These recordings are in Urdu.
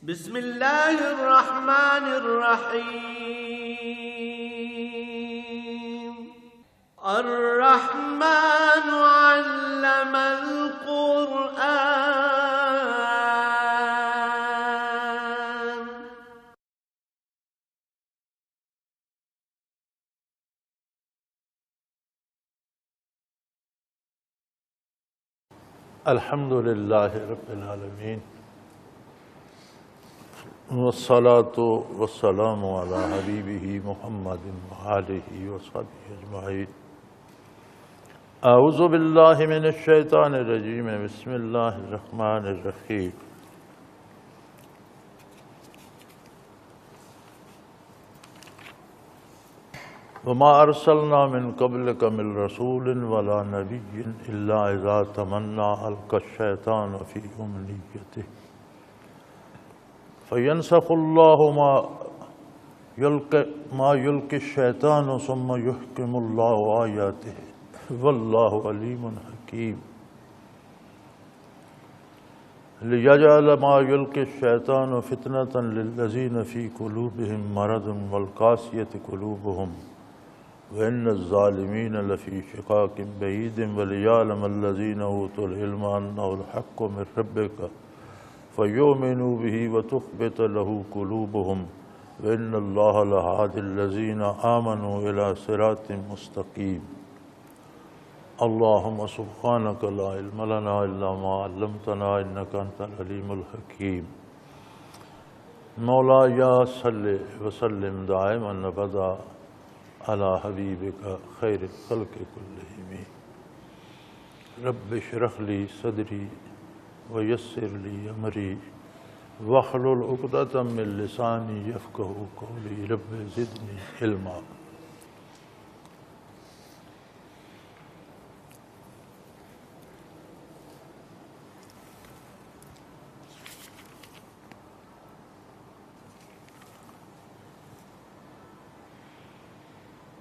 بسم الله الرحمن الرحيم الرحمن علم القرآن. الحمد للہ رب العالمین والصلاة والسلام علی حبیبہ محمد وآلہ وصحبہ اجمعین. اعوذ باللہ من الشیطان الرجیم. بسم اللہ الرحمن الرحیم. وما ارسلنا من قبلک من رسول ولا نبی الا اذا تمنى القى الشیطان فی امنیته فینسخ اللہ ما یلقی الشیطان ثم یحکم اللہ آیاته واللہ علیم حکیم. لیجعل ما یلقی الشیطان فتنة للذین فی قلوبهم مرض والقاسیة قلوبهم وَإِنَّ الظَّالِمِينَ لَفِي شِقَاقٍ بَعِيدٍ وَلِيَعْلَمَ الَّذِينَ أُوتُوا الْعِلْمَ أَنَّهُ الْحَقُّ مِنْ رَبِّكَ فَيُؤْمِنُوا بِهِ وَتُخْبِتَ لَهُ قُلُوبُهُمْ وَإِنَّ اللَّهَ لَهَادِ الَّذِينَ آمَنُوا إِلَى صِرَاطٍ مُسْتَقِيمٍ. اللهم سبحانك لا علم لنا إلا ما علمتنا إنك أنت العليم الحكيم. مولاي صل وسلم دائما أبدا علی حبیبک خیر الخلق کلہم. رب اشرح لی صدری ویسر لی امری واحلل عقدۃ من لسانی یفقہوا قولی. رب زدنی علما.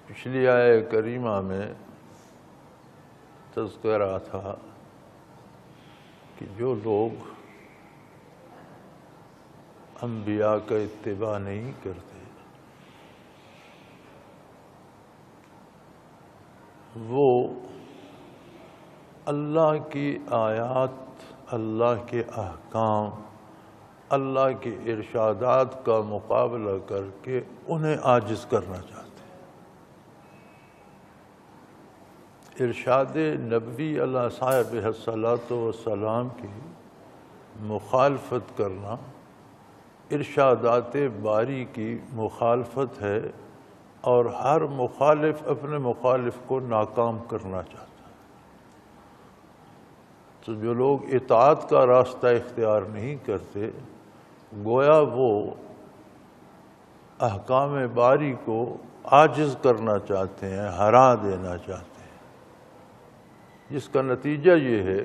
پچھلی آیہ کریمہ میں تذکرہ تھا کہ جو لوگ انبیاء کا اتباع نہیں کرتے وہ اللہ کی آیات، اللہ کے احکام، اللہ کے ارشادات کا مقابلہ کر کے انہیں عاجز کرنا چاہتے. ارشاد نبوی علیہ صاحب الصلاۃ والسلام کی مخالفت کرنا ارشادات باری کی مخالفت ہے، اور ہر مخالف اپنے مخالف کو ناکام کرنا چاہتا ہے. تو جو لوگ اطاعت کا راستہ اختیار نہیں کرتے گویا وہ احکام باری کو عاجز کرنا چاہتے ہیں، ہرا دینا چاہتے ہیں، جس کا نتیجہ یہ ہے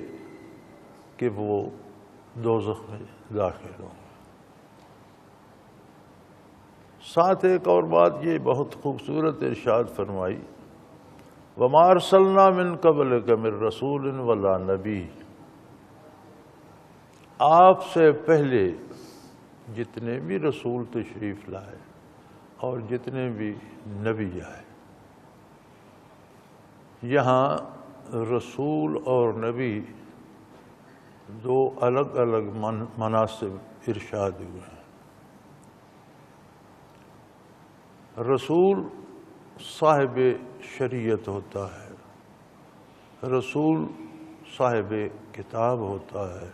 کہ وہ دوزخ میں داخل ہوں. ساتھ ایک اور بات یہ بہت خوبصورت ارشاد فرمائی، وَمَا أَرْسَلْنَا مِن قَبْلِكَ مِن رَّسُولٍ وَلَا نَبِيٍّ. آپ سے پہلے جتنے بھی رسول تشریف لائے اور جتنے بھی نبی آئے. یہاں رسول اور نبی دو الگ الگ مناصب ارشاد ہوئے ہیں. رسول صاحب شریعت ہوتا ہے، رسول صاحب کتاب ہوتا ہے،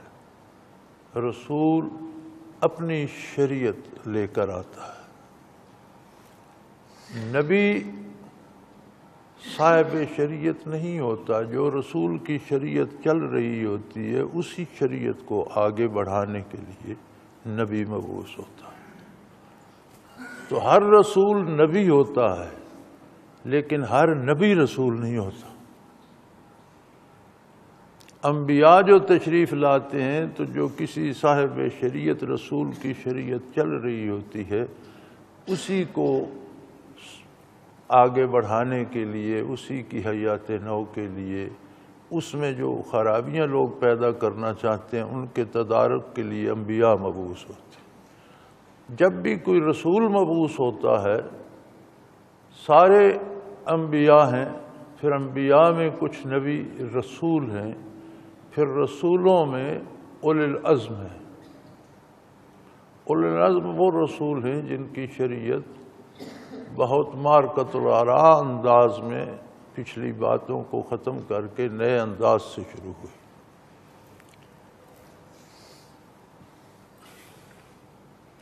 رسول اپنی شریعت لے کر آتا ہے. نبی صاحب شریعت نہیں ہوتا، جو رسول کی شریعت چل رہی ہوتی ہے اسی شریعت کو آگے بڑھانے کے لیے نبی مبعوث ہوتا ہے. تو ہر رسول نبی ہوتا ہے لیکن ہر نبی رسول نہیں ہوتا. انبیاء جو تشریف لاتے ہیں تو جو کسی صاحب شریعت رسول کی شریعت چل رہی ہوتی ہے اسی کو آگے بڑھانے کے لیے، اسی کی حیات نو کے لیے، اس میں جو خرابیاں لوگ پیدا کرنا چاہتے ہیں ان کے تدارک کے لیے انبیاء مبعوث ہوتے ہیں. جب بھی کوئی رسول مبعوث ہوتا ہے سارے انبیاء ہیں، پھر انبیاء میں کچھ نبی رسول ہیں، پھر رسولوں میں اولو العزم ہیں۔ اولو العزم وہ رسول ہیں جن کی شریعت بہت مارکت الآراء انداز میں پچھلی باتوں کو ختم کر کے نئے انداز سے شروع ہوئی۔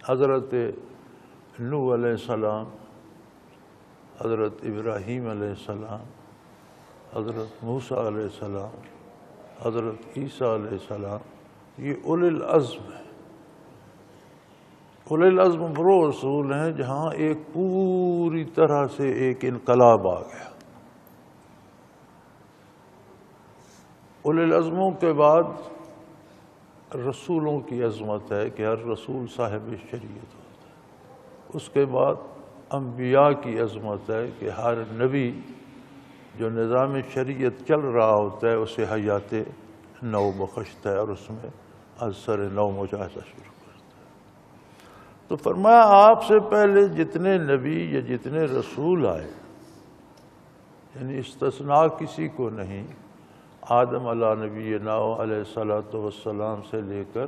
حضرت نوح علیہ السلام، حضرت ابراہیم علیہ السلام، حضرت موسیٰ علیہ السلام، حضرت عیسیٰ علیہ السلام، یہ اولو العزم ہیں۔ اولو العزم وہ رسول ہیں جہاں ایک پوری طرح سے ایک انقلاب آ گیا۔ اولو العزموں کے بعد رسولوں کی عظمت ہے کہ ہر رسول صاحب شریعت ہوتا ہے۔ اس کے بعد انبیاء کی عظمت ہے کہ ہر نبی جو نظام شریعت چل رہا ہوتا ہے اسے حیات نو بخشتا ہے اور اس میں اثر نو مجاہدہ شروع کرتا ہے۔ تو فرمایا آپ سے پہلے جتنے نبی یا جتنے رسول آئے، یعنی استثناء کسی کو نہیں، آدم علیہ نبینا علیہ السلام سے لے کر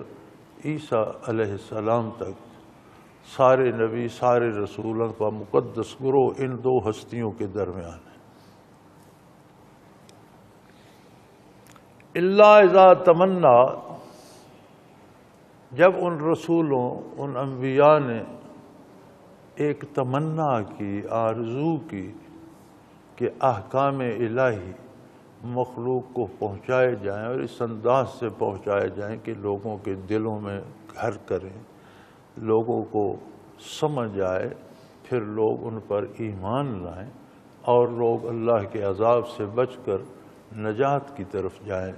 عیسیٰ علیہ السلام تک سارے نبی سارے رسولوں کا مقدس گروہ ان دو ہستیوں کے درمیان ہے۔ اللہ اذا تمنا، جب ان رسولوں ان انبیاء نے ایک تمنا کی، آرزو کی کہ احکام الہی مخلوق کو پہنچائے جائیں اور اس انداز سے پہنچائے جائیں کہ لوگوں کے دلوں میں گھر کریں، لوگوں کو سمجھ آئے، پھر لوگ ان پر ایمان لائیں اور لوگ اللہ کے عذاب سے بچ کر نجات کی طرف جائیں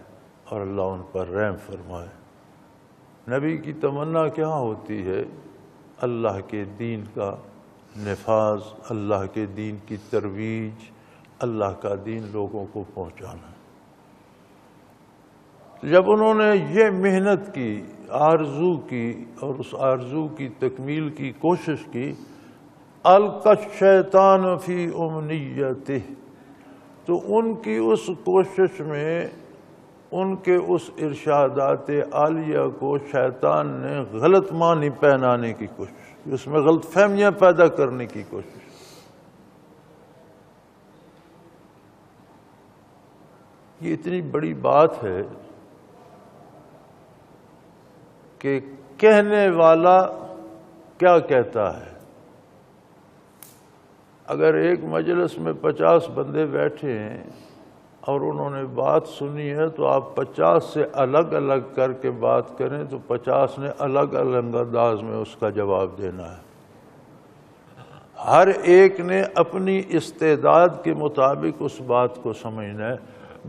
اور اللہ ان پر رحم فرمائے۔ نبی کی تمنا کیا ہوتی ہے؟ اللہ کے دین کا نفاذ، اللہ کے دین کی ترویج، اللہ کا دین لوگوں کو پہنچانا۔ جب انہوں نے یہ محنت کی، آرزو کی اور اس آرزو کی تکمیل کی کوشش کی، القی الشیطان فی امنیتہ، تو ان کی اس کوشش میں ان کے اس ارشادات عالیہ کو شیطان نے غلط معنی پہنانے کی کوشش، اس میں غلط فہمیاں پیدا کرنے کی کوشش۔ یہ اتنی بڑی بات ہے کہ کہنے والا کیا کہتا ہے؟ اگر ایک مجلس میں 50 بندے بیٹھے ہیں اور انہوں نے بات سنی ہے تو آپ 50 سے الگ الگ کر کے بات کریں تو 50 نے الگ الگ انداز میں اس کا جواب دینا ہے۔ ہر ایک نے اپنی استعداد کے مطابق اس بات کو سمجھنا ہے۔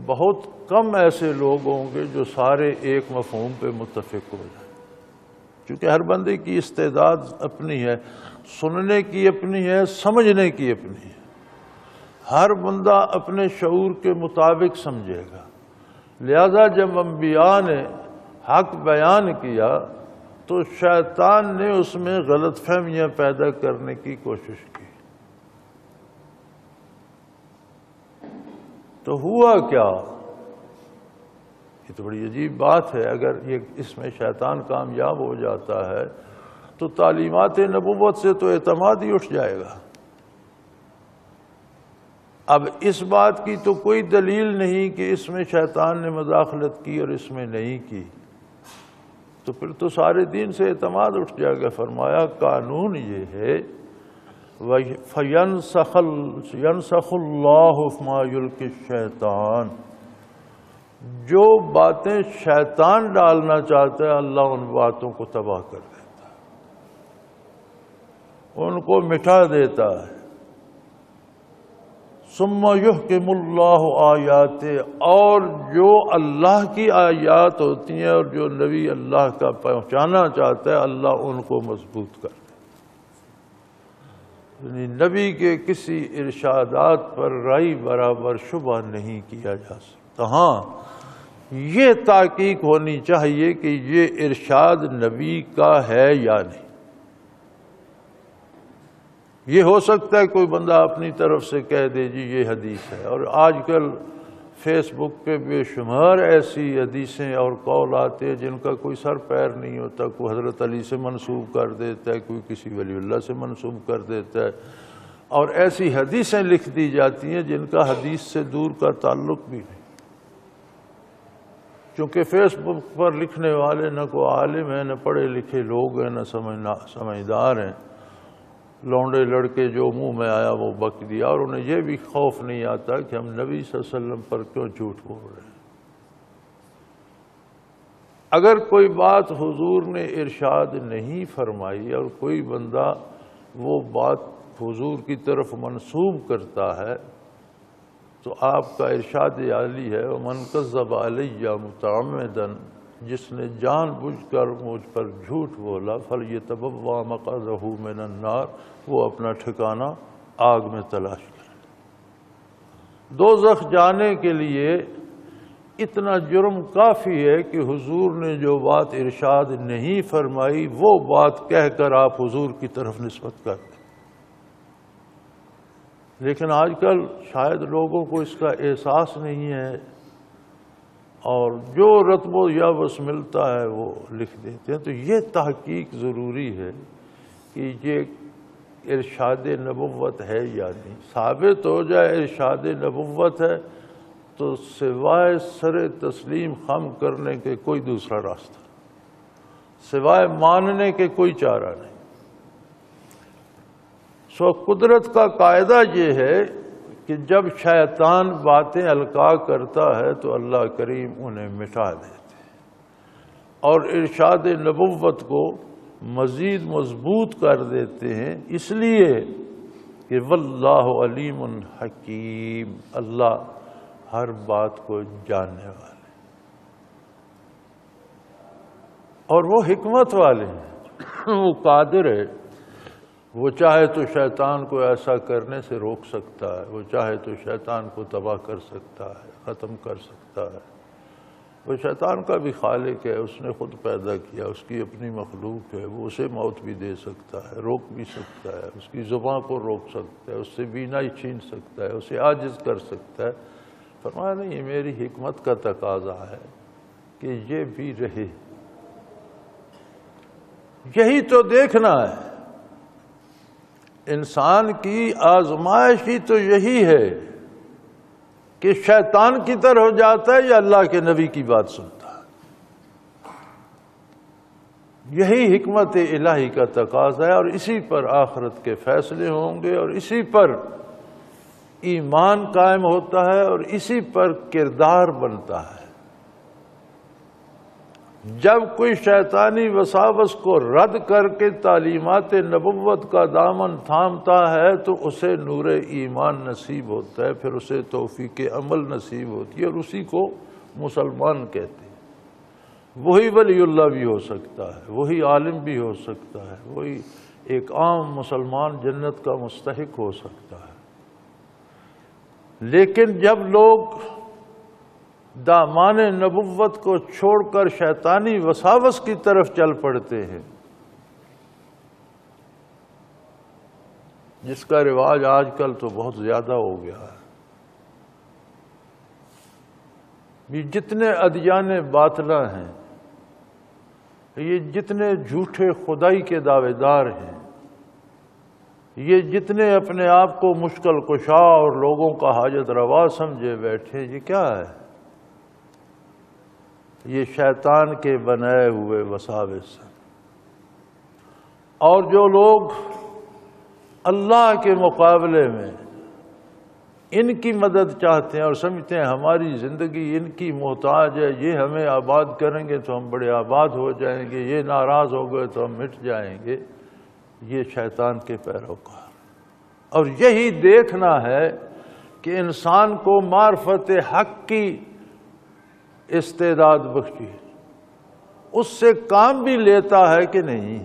بہت کم ایسے لوگ ہوں گے جو سارے ایک مفہوم پہ متفق ہو جائیں، کیونکہ ہر بندے کی استعداد اپنی ہے، سننے کی اپنی ہے، سمجھنے کی اپنی ہے۔ ہر بندہ اپنے شعور کے مطابق سمجھے گا۔ لہذا جب انبیاء نے حق بیان کیا تو شیطان نے اس میں غلط فہمیاں پیدا کرنے کی کوشش کی۔ تو ہوا کیا؟ یہ تو بڑی عجیب بات ہے۔ اگر اس میں شیطان کامیاب ہو جاتا ہے تو تعلیمات نبوت سے تو اعتماد ہی اٹھ جائے گا۔ اب اس بات کی تو کوئی دلیل نہیں کہ اس میں شیطان نے مداخلت کی اور اس میں نہیں کی، تو پھر تو سارے دین سے اعتماد اٹھ جائے گا۔ فرمایا قانون یہ ہے فَيَنْسَخُ اللَّهُ مَا يُلْقِي الشَّيْطَانُ، جو باتیں شیطان ڈالنا چاہتا ہے اللہ ان باتوں کو تباہ کر دیتا ہے، ان کو مٹا دیتا ہے۔ ثُمَّ يُحْكِمُ اللَّهُ آیَاتِهِ، اور جو اللہ کی آیات ہوتی ہیں اور جو نبی اللہ کا پہنچانا چاہتا ہے اللہ ان کو مضبوط کر دیتا ہے۔ یعنی نبی کے کسی ارشادات پر رائے برابر شبہ نہیں کیا جا سکتا۔ ہاں یہ تحقیق ہونی چاہیے کہ یہ ارشاد نبی کا ہے یا نہیں۔ یہ ہو سکتا ہے کوئی بندہ اپنی طرف سے کہہ دے جی یہ حدیث ہے، اور آج کل فیس بک پہ بے شمار ایسی حدیثیں اور قول آتے ہیں جن کا کوئی سر پیر نہیں ہوتا، کوئی حضرت علی سے منسوب کر دیتا ہے، کوئی کسی ولی اللہ سے منسوب کر دیتا ہے، اور ایسی حدیثیں لکھ دی جاتی ہیں جن کا حدیث سے دور کا تعلق بھی نہیں۔ چونکہ فیس بک پر لکھنے والے نہ کوئی عالم ہیں، نہ پڑھے لکھے لوگ ہیں، نہ سمجھدار ہیں، لونڈے لڑکے جو منہ میں آیا وہ بک دیا، اور انہیں یہ بھی خوف نہیں آتا کہ ہم نبی صلی اللہ علیہ وسلم پر کیوں جھوٹ بول رہے ہیں۔ اگر کوئی بات حضور نے ارشاد نہیں فرمائی اور کوئی بندہ وہ بات حضور کی طرف منسوب کرتا ہے تو آپ کا ارشاد عالی ہے وَمَنْ كَذَّبَ عَلَيَّ مُتَعَمِّدًا، جس نے جان بوجھ کر مجھ پر جھوٹ بولا فَلْيَتَبَوَّأْ مَقْعَدَهُ مِنَ النَّارِ، وہ اپنا ٹھکانہ آگ میں تلاش کرے۔ دوزخ جانے کے لیے اتنا جرم کافی ہے کہ حضور نے جو بات ارشاد نہیں فرمائی وہ بات کہہ کر آپ حضور کی طرف نسبت کر دیں۔ لیکن آج کل شاید لوگوں کو اس کا احساس نہیں ہے، اور جو رتب و یابس ملتا ہے وہ لکھ دیتے ہیں۔ تو یہ تحقیق ضروری ہے کہ یہ ارشاد نبوت ہے یا نہیں۔ ثابت ہو جائے ارشاد نبوت ہے تو سوائے سر تسلیم خم کرنے کے کوئی دوسرا راستہ، سوائے ماننے کے کوئی چارہ نہیں۔ سو قدرت کا قاعدہ یہ ہے کہ جب شیطان باتیں القاء کرتا ہے تو اللہ کریم انہیں مٹا دیتے ہیں اور ارشاد نبوت کو مزید مضبوط کر دیتے ہیں، اس لیے کہ واللہ علیم حکیم، اللہ ہر بات کو جاننے والے اور وہ حکمت والے ہیں، وہ قادر ہے، وہ چاہے تو شیطان کو ایسا کرنے سے روک سکتا ہے، وہ چاہے تو شیطان کو تباہ کر سکتا ہے، ختم کر سکتا ہے۔ وہ شیطان کا بھی خالق ہے، اس نے خود پیدا کیا، اس کی اپنی مخلوق ہے، وہ اسے موت بھی دے سکتا ہے، روک بھی سکتا ہے، اس کی زبان کو روک سکتا ہے، اس سے بینائی چھین سکتا ہے، اسے عاجز کر سکتا ہے۔ فرمایا نہیں، یہ میری حکمت کا تقاضا ہے کہ یہ بھی رہے۔ یہی تو دیکھنا ہے، انسان کی آزمائش ہی تو یہی ہے کہ شیطان کی طرح ہو جاتا ہے یا اللہ کے نبی کی بات سنتا ہے۔ یہی حکمت الہی کا تقاضا ہے، اور اسی پر آخرت کے فیصلے ہوں گے، اور اسی پر ایمان قائم ہوتا ہے، اور اسی پر کردار بنتا ہے۔ جب کوئی شیطانی وساوس کو رد کر کے تعلیمات نبوت کا دامن تھامتا ہے تو اسے نور ایمان نصیب ہوتا ہے، پھر اسے توفیق عمل نصیب ہوتی ہے، اور اسی کو مسلمان کہتے ہیں۔ وہی ولی اللہ بھی ہو سکتا ہے، وہی عالم بھی ہو سکتا ہے، وہی ایک عام مسلمان جنت کا مستحق ہو سکتا ہے۔ لیکن جب لوگ دامان نبوت کو چھوڑ کر شیطانی وساوس کی طرف چل پڑتے ہیں، جس کا رواج آج کل تو بہت زیادہ ہو گیا ہے، یہ جتنے ادیان باطلہ ہیں، یہ جتنے جھوٹے خدائی کے دعوے دار ہیں، یہ جتنے اپنے آپ کو مشکل کشا اور لوگوں کا حاجت روا سمجھے بیٹھے، یہ کیا ہے؟ یہ شیطان کے بنائے ہوئے وساوس ہیں۔ اور جو لوگ اللہ کے مقابلے میں ان کی مدد چاہتے ہیں اور سمجھتے ہیں ہماری زندگی ان کی محتاج ہے، یہ ہمیں آباد کریں گے تو ہم بڑے آباد ہو جائیں گے، یہ ناراض ہو گئے تو ہم مٹ جائیں گے، یہ شیطان کے پیروکار۔ اور یہی دیکھنا ہے کہ انسان کو معرفت حق کی استعداد بخشی، اس سے کام بھی لیتا ہے کہ نہیں۔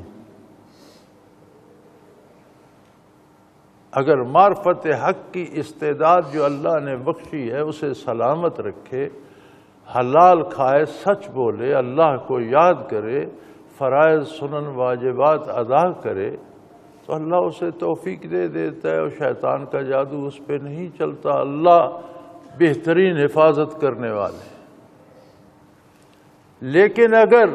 اگر معرفت حق کی استعداد جو اللہ نے بخشی ہے اسے سلامت رکھے، حلال کھائے، سچ بولے، اللہ کو یاد کرے، فرائض سنن واجبات ادا کرے، تو تو اللہ اسے توفیق دے دیتا ہے اور شیطان کا جادو اس پہ نہیں چلتا. اللہ بہترین حفاظت کرنے والے. لیکن اگر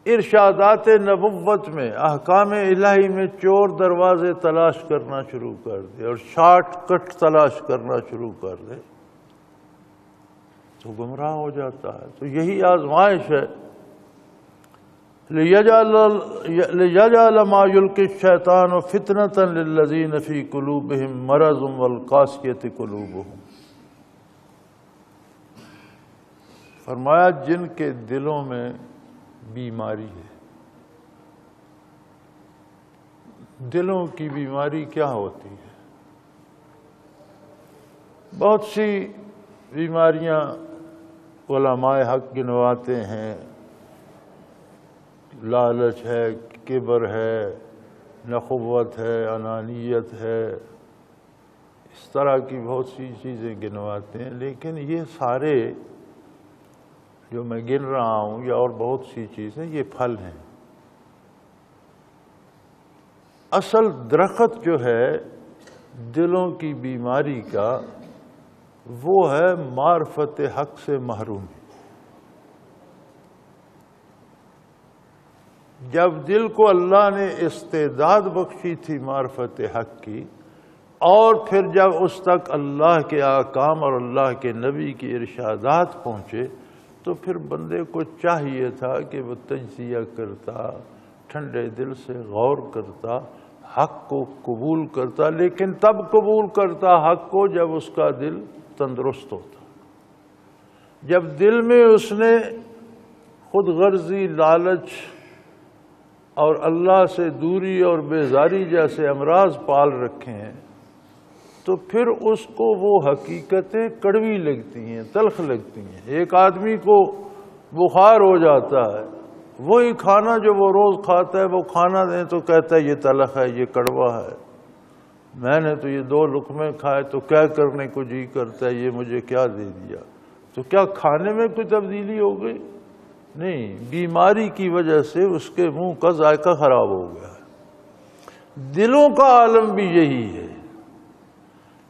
ارشادات نبوت میں، احکام الہی میں چور دروازے تلاش کرنا شروع کر دے اور شارٹ کٹ تلاش کرنا شروع کر دے تو گمراہ ہو جاتا ہے. تو یہی آزمائش ہے. لِيَجْعَلَ مَا يُلْقِي الشَّيْطَانُ فِتْنَةً لِلَّذِينَ فِي قُلُوبِهِمْ مَرَضٌ وَالْقَاسِيَةِ قُلُوبُهُمْ. فرمایا جن کے دلوں میں بیماری ہے. دلوں کی بیماری کیا ہوتی ہے؟ بہت سی بیماریاں علماء حق گنواتے ہیں. لالچ ہے، کبر ہے، نخوت ہے، انانیت ہے، اس طرح کی بہت سی چیزیں گنواتے ہیں. لیکن یہ سارے جو میں گن رہا ہوں یا اور بہت سی چیزیں یہ پھل ہیں. اصل درخت جو ہے دلوں کی بیماری کا وہ ہے معرفت حق سے محرومی. جب دل کو اللہ نے استعداد بخشی تھی معرفت حق کی، اور پھر جب اس تک اللہ کے احکام اور اللہ کے نبی کی ارشادات پہنچے تو پھر بندے کو چاہیے تھا کہ وہ تجزیہ کرتا، ٹھنڈے دل سے غور کرتا، حق کو قبول کرتا. لیکن تب قبول کرتا حق کو جب اس کا دل تندرست ہوتا. جب دل میں اس نے خود غرضی، لالچ اور اللہ سے دوری اور بیزاری جیسے امراض پال رکھے ہیں تو پھر اس کو وہ حقیقتیں کڑوی لگتی ہیں، تلخ لگتی ہیں. ایک آدمی کو بخار ہو جاتا ہے، وہی کھانا جو وہ روز کھاتا ہے وہ کھانا دیں تو کہتا ہے یہ تلخ ہے، یہ کڑوا ہے. میں نے تو یہ 2 لقمے کھائے تو کیا کرنے کو جی کرتا ہے، یہ مجھے کیا دے دیا. تو کیا کھانے میں کوئی تبدیلی ہو گئی؟ نہیں، بیماری کی وجہ سے اس کے منہ کا ذائقہ خراب ہو گیا. دلوں کا عالم بھی یہی ہے.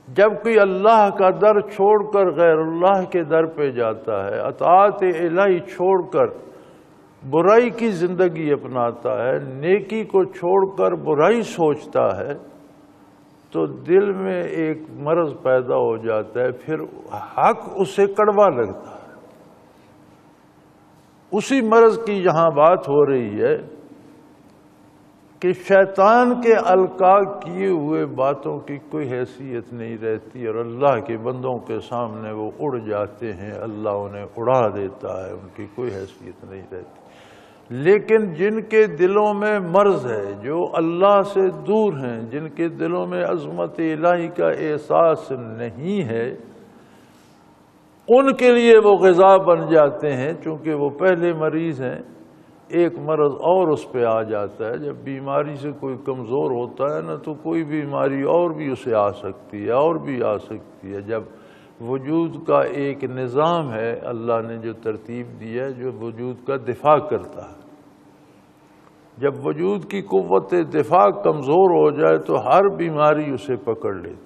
جب کوئی اللہ کا در چھوڑ کر غیر اللہ کے در پہ جاتا ہے، اطاعت الہی چھوڑ کر برائی کی زندگی اپناتا ہے، نیکی کو چھوڑ کر برائی سوچتا ہے، تو دل میں ایک مرض پیدا ہو جاتا ہے. پھر حق اسے کڑوا لگتا ہے. اسی مرض کی یہاں بات ہو رہی ہے کہ شیطان کے القاء کیے ہوئے باتوں کی کوئی حیثیت نہیں رہتی اور اللہ کے بندوں کے سامنے وہ اڑ جاتے ہیں، اللہ انہیں اڑا دیتا ہے، ان کی کوئی حیثیت نہیں رہتی. لیکن جن کے دلوں میں مرض ہے، جو اللہ سے دور ہیں، جن کے دلوں میں عظمت الہی کا احساس نہیں ہے، ان کے لیے وہ غذا بن جاتے ہیں. چونکہ وہ پہلے مریض ہیں، ایک مرض اور اس پہ آ جاتا ہے. جب بیماری سے کوئی کمزور ہوتا ہے نا تو کوئی بیماری اور بھی اسے آ سکتی ہے، اور بھی آ سکتی ہے. جب وجود کا ایک نظام ہے اللہ نے جو ترتیب دی ہے جو وجود کا دفاع کرتا ہے، جب وجود کی قوت دفاع کمزور ہو جائے تو ہر بیماری اسے پکڑ لیتی ہے.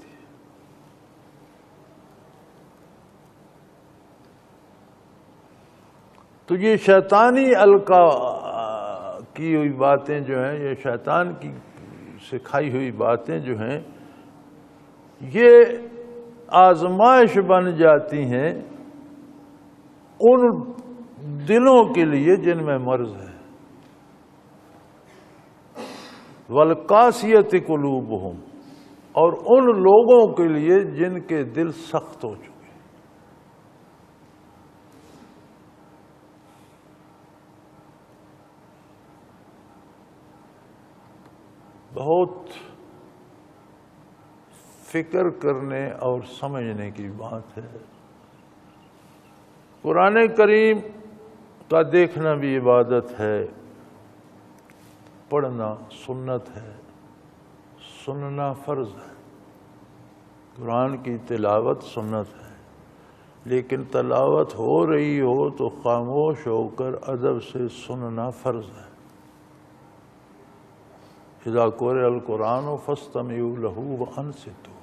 تو یہ شیطانی القاء کی ہوئی باتیں جو ہیں، یہ شیطان کی سکھائی ہوئی باتیں جو ہیں، یہ آزمائش بن جاتی ہیں ان دلوں کے لیے جن میں مرض ہے. وَالْقَاسِيَةِ قُلُوبُهُمْ، اور ان لوگوں کے لیے جن کے دل سخت ہو چکے. بہت فکر کرنے اور سمجھنے کی بات ہے. قرآن کریم کا دیکھنا بھی عبادت ہے، پڑھنا سنت ہے، سننا فرض ہے. قرآن کی تلاوت سنت ہے، لیکن تلاوت ہو رہی ہو تو خاموش ہو کر ادب سے سننا فرض ہے. اذا قرئ القرآن فاستمعوا له وانصتوا،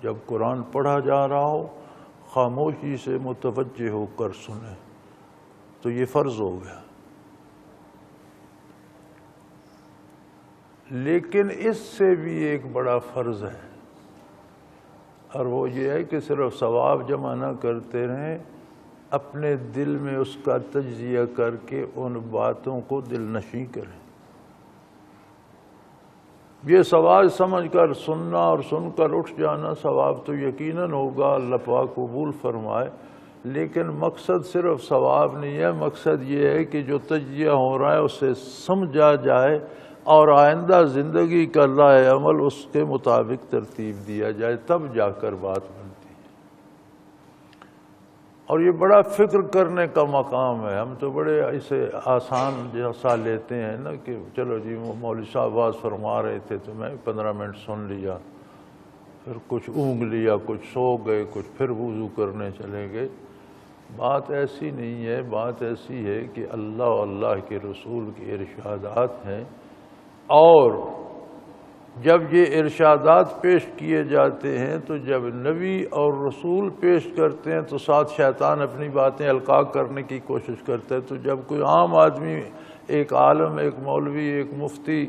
جب قرآن پڑھا جا رہا ہو خاموشی سے متوجہ ہو کر سنیں، تو یہ فرض ہو گیا۔ لیکن اس سے بھی ایک بڑا فرض ہے، اور وہ یہ ہے کہ صرف ثواب جمع نہ کرتے رہیں، اپنے دل میں اس کا تجزیہ کر کے ان باتوں کو دل نشیں کریں۔ یہ ثواب سمجھ کر سننا اور سن کر اٹھ جانا ثواب تو یقیناً ہوگا، اللہ پاک قبول فرمائے، لیکن مقصد صرف ثواب نہیں ہے، مقصد یہ ہے کہ جو تجزیہ ہو رہا ہے اسے سمجھا جائے اور آئندہ زندگی کا لائحہ عمل اس کے مطابق ترتیب دیا جائے، تب جا کر بات بنتی ہے۔ اور یہ بڑا فکر کرنے کا مقام ہے۔ ہم تو بڑے اسے آسان جیسا لیتے ہیں نا کہ چلو جی مولوی صاحب آواز فرما رہے تھے تو میں 15 منٹ سن لیا، پھر کچھ اونگ لیا، کچھ سو گئے، کچھ پھر وضو کرنے چلے گئے۔ بات ایسی نہیں ہے، بات ایسی ہے کہ اللہ اور اللہ کے رسول کے ارشادات ہیں، اور جب یہ ارشادات پیش کیے جاتے ہیں تو جب نبی اور رسول پیش کرتے ہیں تو ساتھ شیطان اپنی باتیں القاء کرنے کی کوشش کرتا ہے۔ تو جب کوئی عام آدمی، ایک عالم، ایک مولوی، ایک مفتی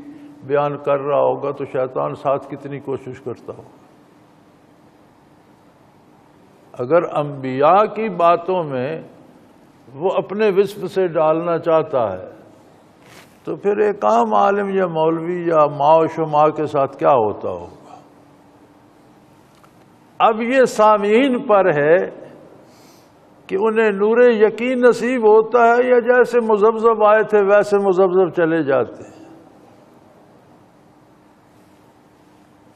بیان کر رہا ہوگا تو شیطان ساتھ کتنی کوشش کرتا ہوگا۔ اگر انبیاء کی باتوں میں وہ اپنے وصف سے ڈالنا چاہتا ہے تو پھر ایک عام عالم یا مولوی یا ماء و شماء کے ساتھ کیا ہوتا ہوگا۔ اب یہ سامعین پر ہے کہ انہیں نور یقین نصیب ہوتا ہے یا جیسے مذبذب آئے تھے ویسے مذبذب چلے جاتے ہیں۔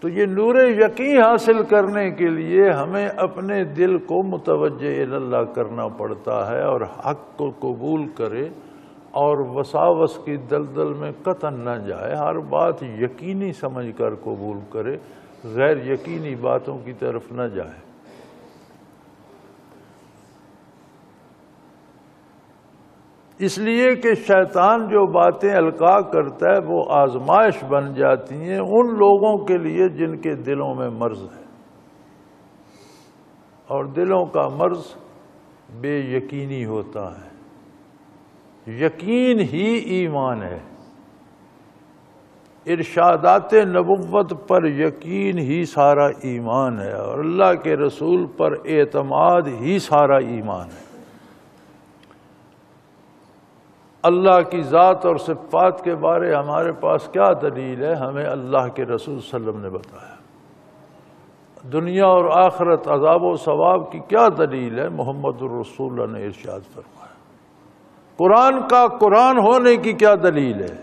تو یہ نور یقین حاصل کرنے کے لیے ہمیں اپنے دل کو متوجہ اللہ کرنا پڑتا ہے اور حق کو قبول کرے اور وساوس کی دلدل میں قطعاً نہ جائے، ہر بات یقینی سمجھ کر قبول کرے، غیر یقینی باتوں کی طرف نہ جائے۔ اس لیے کہ شیطان جو باتیں القاء کرتا ہے وہ آزمائش بن جاتی ہیں ان لوگوں کے لیے جن کے دلوں میں مرض ہے، اور دلوں کا مرض بے یقینی ہوتا ہے۔ یقین ہی ایمان ہے، ارشادات نبوت پر یقین ہی سارا ایمان ہے، اور اللہ کے رسول پر اعتماد ہی سارا ایمان ہے۔ اللہ کی ذات اور صفات کے بارے ہمارے پاس کیا دلیل ہے؟ ہمیں اللہ کے رسول صلی اللہ علیہ وسلم نے بتایا۔ دنیا اور آخرت، عذاب و ثواب کی کیا دلیل ہے؟ محمد الرسول اللہ نے ارشاد فرمایا۔ قرآن کا قرآن ہونے کی کیا دلیل ہے؟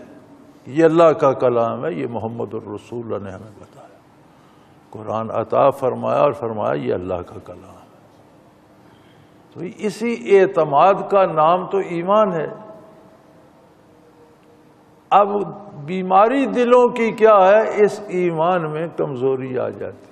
یہ اللہ کا کلام ہے، یہ محمد الرسول اللہ نے ہمیں بتایا۔ قرآن عطا فرمایا اور فرمایا یہ اللہ کا کلام ہے۔ تو اسی اعتماد کا نام تو ایمان ہے۔ اب بیماری دلوں کی کیا ہے؟ اس ایمان میں کمزوری آ جاتی ہے۔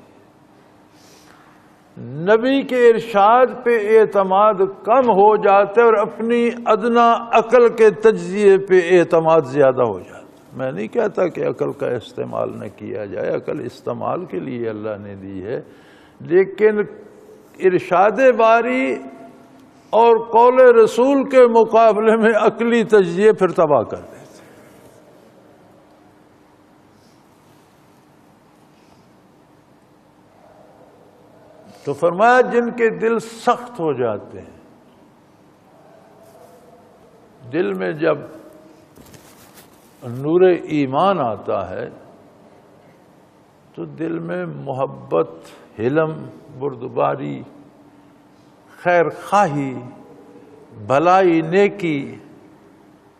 نبی کے ارشاد پہ اعتماد کم ہو جاتا ہے اور اپنی ادنا عقل کے تجزیے پہ اعتماد زیادہ ہو جاتا ہے۔ میں نہیں کہتا کہ عقل کا استعمال نہ کیا جائے، عقل استعمال کے لیے اللہ نے دی ہے، لیکن ارشاد باری اور قول رسول کے مقابلے میں عقلی تجزیے پھر تباہ کر دیتے۔ تو فرمایا جن کے دل سخت ہو جاتے ہیں، دل میں جب نور ایمان آتا ہے تو دل میں محبت، حلم، بردباری، خیر خواہی، بھلائی، نیکی،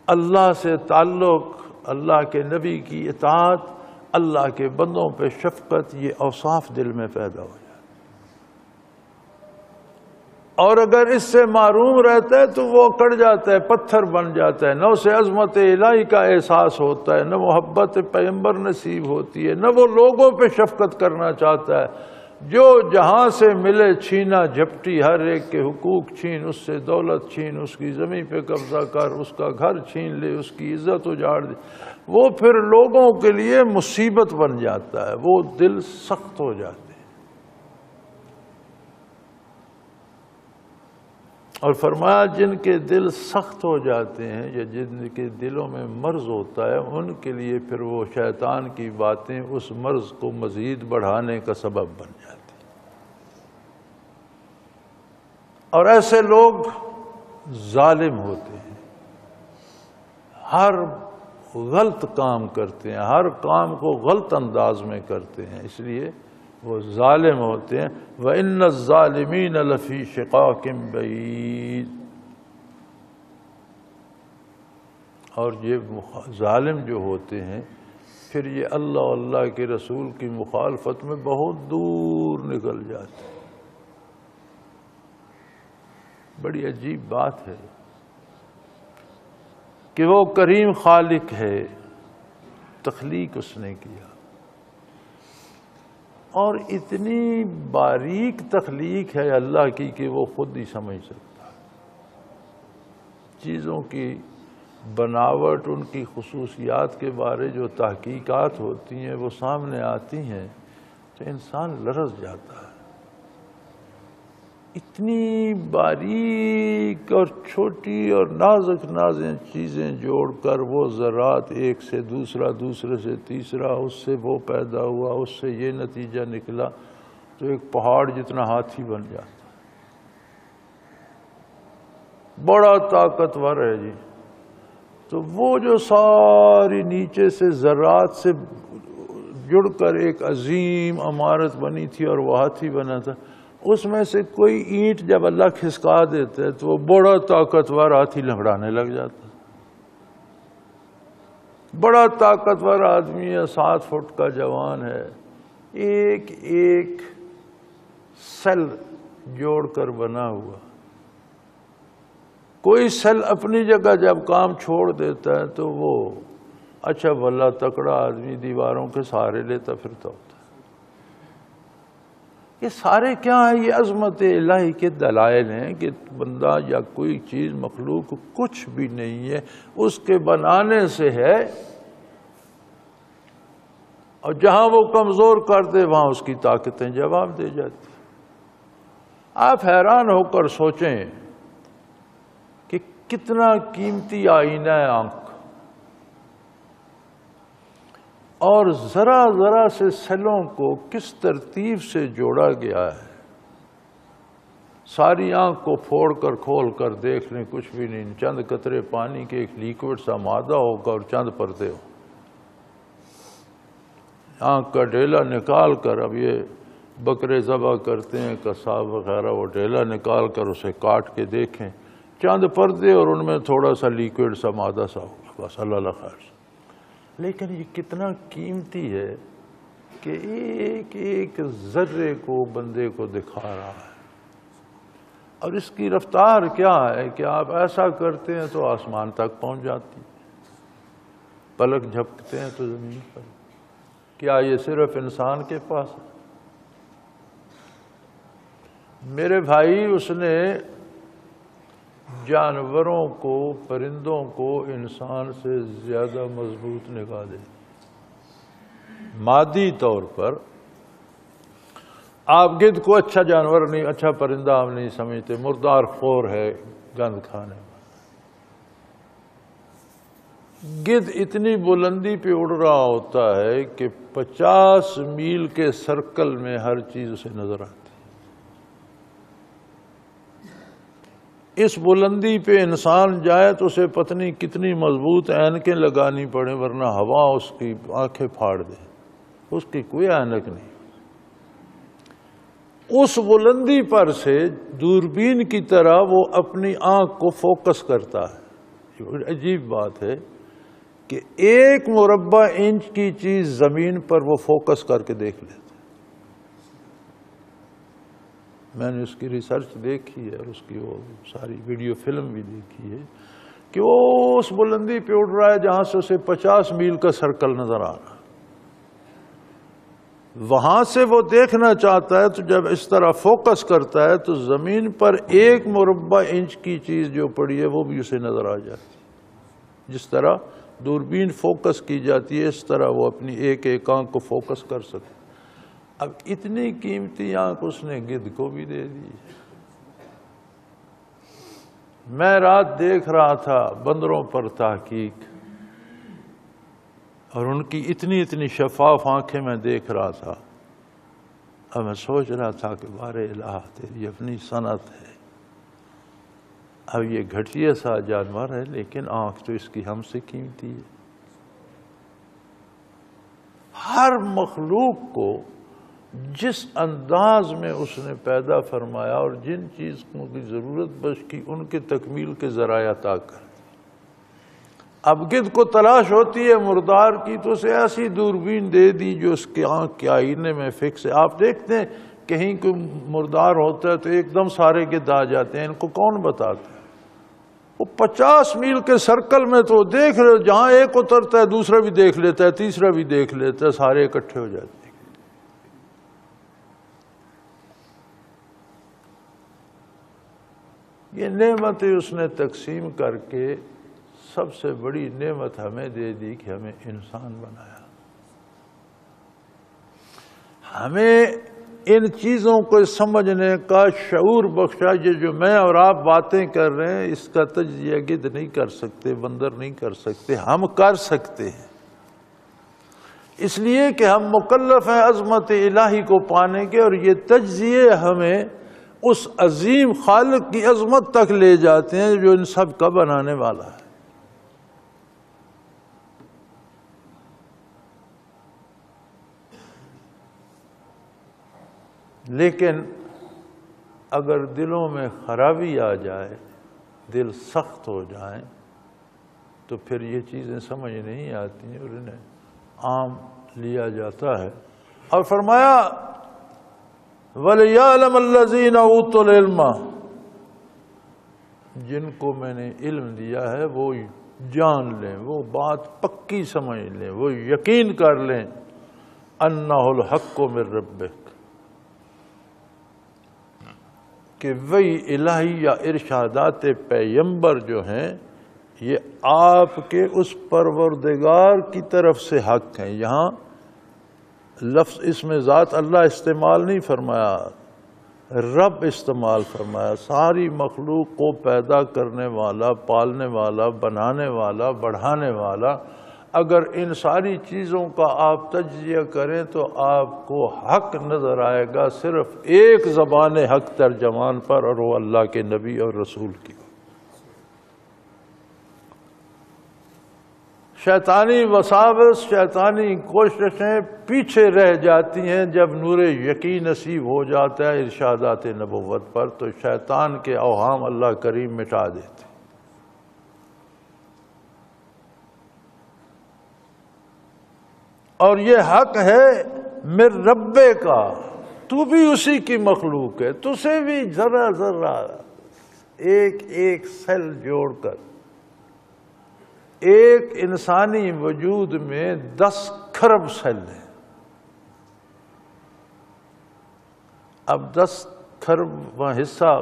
اللہ سے تعلق، اللہ کے نبی کی اطاعت، اللہ کے بندوں پہ شفقت، یہ اوصاف دل میں پیدا ہو جائے۔ اور اگر اس سے معروم رہتا ہے تو وہ اکڑ جاتا ہے، پتھر بن جاتا ہے، نہ اسے عظمت الہی کا احساس ہوتا ہے، نہ محبت پیغمبر نصیب ہوتی ہے، نہ وہ لوگوں پہ شفقت کرنا چاہتا ہے، جو جہاں سے ملے چھینا جھپٹی، ہر ایک کے حقوق چھین، اس سے دولت چھین، اس کی زمین پہ قبضہ کر، اس کا گھر چھین لے، اس کی عزت اجاڑ دے، وہ پھر لوگوں کے لیے مصیبت بن جاتا ہے، وہ دل سخت ہو جاتے ہیں۔ اور فرمایا جن کے دل سخت ہو جاتے ہیں یا جن کے دلوں میں مرض ہوتا ہے، ان کے لیے پھر وہ شیطان کی باتیں اس مرض کو مزید بڑھانے کا سبب بن جاتی ہیں۔ اور ایسے لوگ ظالم ہوتے ہیں، ہر غلط کام کرتے ہیں، ہر کام کو غلط انداز میں کرتے ہیں، اس لیے وہ ظالم ہوتے ہیں۔ وَإِنَّ الظَّالِمِينَ لَفِي شِقَاقٍ بَعِيدٍ۔ اور یہ ظالم جو ہوتے ہیں پھر یہ اللہ اور اللہ کے رسول کی مخالفت میں بہت دور نکل جاتے ہیں۔ بڑی عجیب بات ہے کہ وہ کریم خالق ہے، تخلیق اس نے کیا، اور اتنی باریک تخلیق ہے اللہ کی کہ وہ خود ہی سمجھ سکتا ہے۔ چیزوں کی بناوٹ، ان کی خصوصیات کے بارے جو تحقیقات ہوتی ہیں وہ سامنے آتی ہیں تو انسان لرز جاتا ہے۔ اتنی باریک اور چھوٹی اور نازک نازک چیزیں جوڑ کر وہ ذرات ایک سے دوسرا، دوسرے سے تیسرا، اس سے وہ پیدا ہوا، اس سے یہ نتیجہ نکلا، تو ایک پہاڑ جتنا ہاتھی بن جاتا، بڑا طاقتور ہے جی۔ تو وہ جو ساری نیچے سے ذرات سے جڑ کر ایک عظیم عمارت بنی تھی اور وہ ہاتھی بنا تھا، اس میں سے کوئی اینٹ جب اللہ کھسکا دیتا ہے تو وہ بڑا طاقتور ہاتھی لنگڑانے لگ جاتا ہے۔ بڑا طاقتور آدمی ہے، 7 فٹ کا جوان ہے، ایک ایک سیل جوڑ کر بنا ہوا، کوئی سیل اپنی جگہ جب کام چھوڑ دیتا ہے تو وہ اچھا بھلا تکڑا آدمی دیواروں کے سہارے لیتا پھرتا ہوتا ہے۔ یہ سارے کیا ہیں؟ یہ عظمت الہی کے دلائل ہیں کہ بندہ یا کوئی چیز مخلوق کچھ بھی نہیں ہے، اس کے بنانے سے ہے، اور جہاں وہ کمزور کر دے وہاں اس کی طاقتیں جواب دے جاتی۔ آپ حیران ہو کر سوچیں کہ کتنا قیمتی آئینہ ہے آنکھ، اور ذرا ذرا سے سیلوں کو کس ترتیب سے جوڑا گیا ہے۔ ساری آنکھ کو پھوڑ کر کھول کر دیکھ لیں، کچھ بھی نہیں، چند قطرے پانی کے ایک لیکوڈ سا مادہ ہوگا اور چند پردے ہو۔ آنکھ کا ڈیلا نکال کر، اب یہ بکرے ذبح کرتے ہیں قصاب وغیرہ، وہ ڈیلا نکال کر اسے کاٹ کے دیکھیں، چند پردے اور ان میں تھوڑا سا لیکوڈ سا مادہ سا ہوگا، بس اللہ خیر۔ لیکن یہ کتنا قیمتی ہے کہ ایک ایک ذرے کو بندے کو دکھا رہا ہے، اور اس کی رفتار کیا ہے کہ آپ ایسا کرتے ہیں تو آسمان تک پہنچ جاتی، پلک جھپکتے ہیں تو زمین پر۔ کیا یہ صرف انسان کے پاس ہے؟ میرے بھائی، اس نے جانوروں کو، پرندوں کو انسان سے زیادہ مضبوط نگاہ دی۔ مادی طور پر آپ گدھ کو اچھا جانور نہیں، اچھا پرندہ آپ نہیں سمجھتے، مردار خور ہے، گند کھانے میں۔ گدھ اتنی بلندی پہ اڑ رہا ہوتا ہے کہ 50 میل کے سرکل میں ہر چیز اسے نظر آتی۔ اس بلندی پہ انسان جائے تو اسے پتنی کتنی مضبوط اینکیں لگانی پڑیں، ورنہ ہوا اس کی آنکھیں پھاڑ دے، اس کی کوئی اینک نہیں۔ اس بلندی پر سے دوربین کی طرح وہ اپنی آنکھ کو فوکس کرتا ہے۔ عجیب بات ہے کہ 1 مربع انچ کی چیز زمین پر وہ فوکس کر کے دیکھ لیتا ہے۔ میں نے اس کی ریسرچ دیکھی ہے اور اس کی وہ ساری ویڈیو فلم بھی دیکھی ہے کہ وہ اس بلندی پہ اڑ رہا ہے جہاں سے اسے 50 میل کا سرکل نظر آ رہا ہے۔ وہاں سے وہ دیکھنا چاہتا ہے تو جب اس طرح فوکس کرتا ہے تو زمین پر 1 مربع انچ کی چیز جو پڑی ہے وہ بھی اسے نظر آ جاتی ہے. جس طرح دوربین فوکس کی جاتی ہے اس طرح وہ اپنی ایک ایک آنکھ کو فوکس کر سکتا. اب اتنی قیمتی آنکھ اس نے گدھ کو بھی دے دی. میں رات دیکھ رہا تھا بندروں پر تحقیق، اور ان کی اتنی اتنی شفاف آنکھیں میں دیکھ رہا تھا. اب میں سوچ رہا تھا کہ بار الہ تیری اپنی صنعت ہے. اب یہ گھٹیا سا جانور ہے لیکن آنکھ تو اس کی ہم سے قیمتی ہے. ہر مخلوق کو جس انداز میں اس نے پیدا فرمایا اور جن چیزوں کی ضرورت بش کی ان کے تکمیل کے ذرائع عطا کر. اب گدھ کو تلاش ہوتی ہے مردار کی تو اسے ایسی دوربین دے دی جو اس کے آنکھ کے آئینے میں فکس ہے. آپ دیکھتے ہیں کہیں کوئی مردار ہوتا ہے تو ایک دم سارے گدھ آ جاتے ہیں. ان کو کون بتاتا ہے؟ وہ 50 میل کے سرکل میں تو دیکھ رہے، جہاں ایک اترتا ہے دوسرا بھی دیکھ لیتا ہے، تیسرا بھی دیکھ لیتا ہے، سارے اکٹھے ہو جاتے ہیں. یہ نعمتیں اس نے تقسیم کر کے سب سے بڑی نعمت ہمیں دے دی کہ ہمیں انسان بنایا. ہمیں ان چیزوں کو سمجھنے کا شعور بخشا. یہ جو میں اور آپ باتیں کر رہے ہیں اس کا تجزیہ گدھ نہیں کر سکتے، بندر نہیں کر سکتے، ہم کر سکتے ہیں. اس لیے کہ ہم مکلف ہیں عظمت الہی کو پانے کے، اور یہ تجزیے ہمیں اس عظیم خالق کی عظمت تک لے جاتے ہیں جو ان سب کا بنانے والا ہے. لیکن اگر دلوں میں خرابی آ جائے، دل سخت ہو جائیں، تو پھر یہ چیزیں سمجھ نہیں آتی اور انہیں عام لیا جاتا ہے. اور فرمایا وَلِيَعْلَمَ الَّذِينَ أُوتُوا الْعِلْمَ، جن کو میں نے علم دیا ہے وہ جان لیں، وہ بات پکی سمجھ لیں، وہ یقین کر لیں أَنَّهُ الْحَقُّ مِن رَبِّكَ، کہ وہی الہی یا ارشادات پیغمبر جو ہیں یہ آپ کے اس پروردگار کی طرف سے حق ہیں. یہاں لفظ اس میں ذات اللہ استعمال نہیں فرمایا، رب استعمال فرمایا. ساری مخلوق کو پیدا کرنے والا، پالنے والا، بنانے والا، بڑھانے والا. اگر ان ساری چیزوں کا آپ تجزیہ کریں تو آپ کو حق نظر آئے گا صرف ایک زبان حق ترجمان پر، اور وہ اللہ کے نبی اور رسول کی. شیطانی وساوس، شیطانی کوششیں پیچھے رہ جاتی ہیں جب نور یقین نصیب ہو جاتا ہے ارشادات نبوت پر، تو شیطان کے اوہام اللہ کریم مٹا دیتے. اور یہ حق ہے من ربے کا، تو بھی اسی کی مخلوق ہے. تجھے بھی ذرا ذرا ایک ایک سیل جوڑ کر ایک انسانی وجود میں 10 کھرب سیل ہیں. اب 10 کھرب حصہ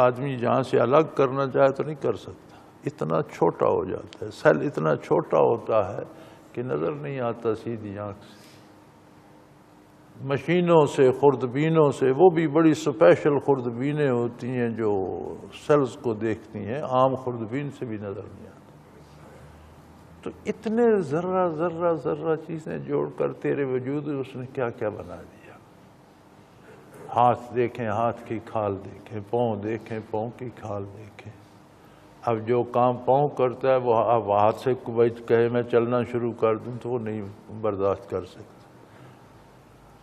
آدمی جہاں سے الگ کرنا چاہے تو نہیں کر سکتا، اتنا چھوٹا ہو جاتا ہے. سیل اتنا چھوٹا ہوتا ہے کہ نظر نہیں آتا سیدھی آنکھ سے. مشینوں سے، خوردبینوں سے، وہ بھی بڑی سپیشل خوردبینیں ہوتی ہیں جو سیلز کو دیکھتی ہیں، عام خوردبین سے بھی نظر نہیں آتا. تو اتنے ذرہ ذرہ ذرہ چیزیں جوڑ کر تیرے وجود اس نے کیا کیا بنا دیا. ہاتھ دیکھیں، ہاتھ کی کھال دیکھیں، پاؤں دیکھیں، پاؤں کی کھال دیکھیں. اب جو کام پاؤں کرتا ہے وہ اب ہاتھ سے کہے میں چلنا شروع کر دوں تو وہ نہیں برداشت کر سکتا.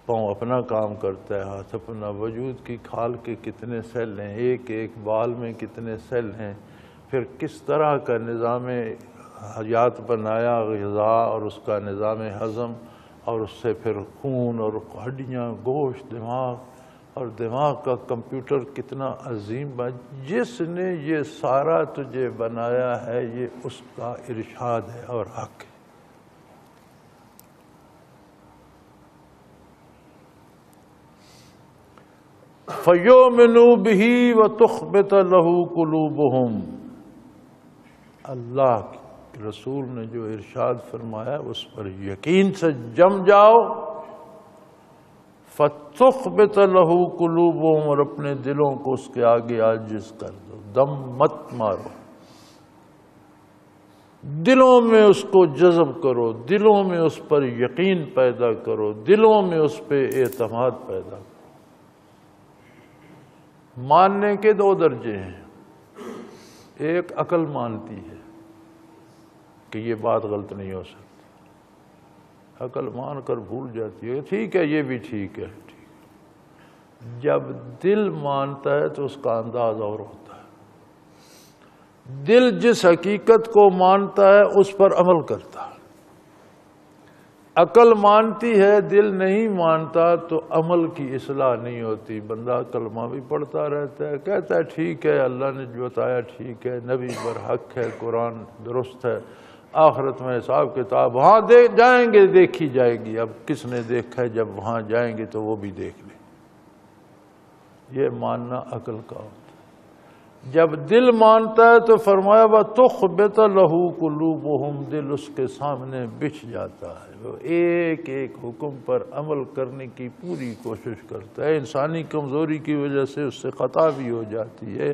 پاؤں اپنا کام کرتا ہے، ہاتھ اپنا. وجود کی کھال کے کتنے سیل ہیں، ایک ایک بال میں کتنے سیل ہیں. پھر کس طرح کا نظام حیات بنایا، غذا اور اس کا نظام ہضم، اور اس سے پھر خون اور ہڈیاں، گوشت، دماغ، اور دماغ کا کمپیوٹر کتنا عظیم جس نے یہ سارا تجھے بنایا ہے یہ اس کا ارشاد ہے اور حق ہے. فَيُؤْمِنُوا بِهِ وَتُخْبِتَ لَهُ قُلُوبُهُمْ۔ اللہ کے رسول نے جو ارشاد فرمایا اس پر یقین سے جم جاؤ، فَتُخْبِتَ لَهُ قُلُوبُهُمْ، اور اپنے دلوں کو اس کے آگے عاجز کر دو، دم مت مارو، دلوں میں اس کو جذب کرو، دلوں میں اس پر یقین پیدا کرو، دلوں میں اس پہ اعتماد پیدا کرو۔ ماننے کے دو درجے ہیں، ایک عقل مانتی ہے کہ یہ بات غلط نہیں ہو سکتی، عقل مان کر بھول جاتی ہے ٹھیک ہے یہ بھی ٹھیک ہے۔ جب دل مانتا ہے تو اس کا انداز اور ہوتا ہے، دل جس حقیقت کو مانتا ہے اس پر عمل کرتا ہے۔ عقل مانتی ہے، دل نہیں مانتا تو عمل کی اصلاح نہیں ہوتی۔ بندہ کلمہ بھی پڑھتا رہتا ہے، کہتا ہے ٹھیک ہے اللہ نے جو بتایا ٹھیک ہے، نبی برحق ہے، قرآن درست ہے، آخرت میں حساب کتاب وہاں جائیں گے دیکھی جائے گی۔ اب کس نے دیکھا ہے، جب وہاں جائیں گے تو وہ بھی دیکھ لیں۔ یہ ماننا عقل کا ہوتا ہے۔ جب دل مانتا ہے تو فرمایا وَتُخْبِتَ لَهُ قُلُوبُهُمْ، دل اس کے سامنے بچھ جاتا ہے، وہ ایک ایک حکم پر عمل کرنے کی پوری کوشش کرتا ہے۔ انسانی کمزوری کی وجہ سے اس سے خطا بھی ہو جاتی ہے،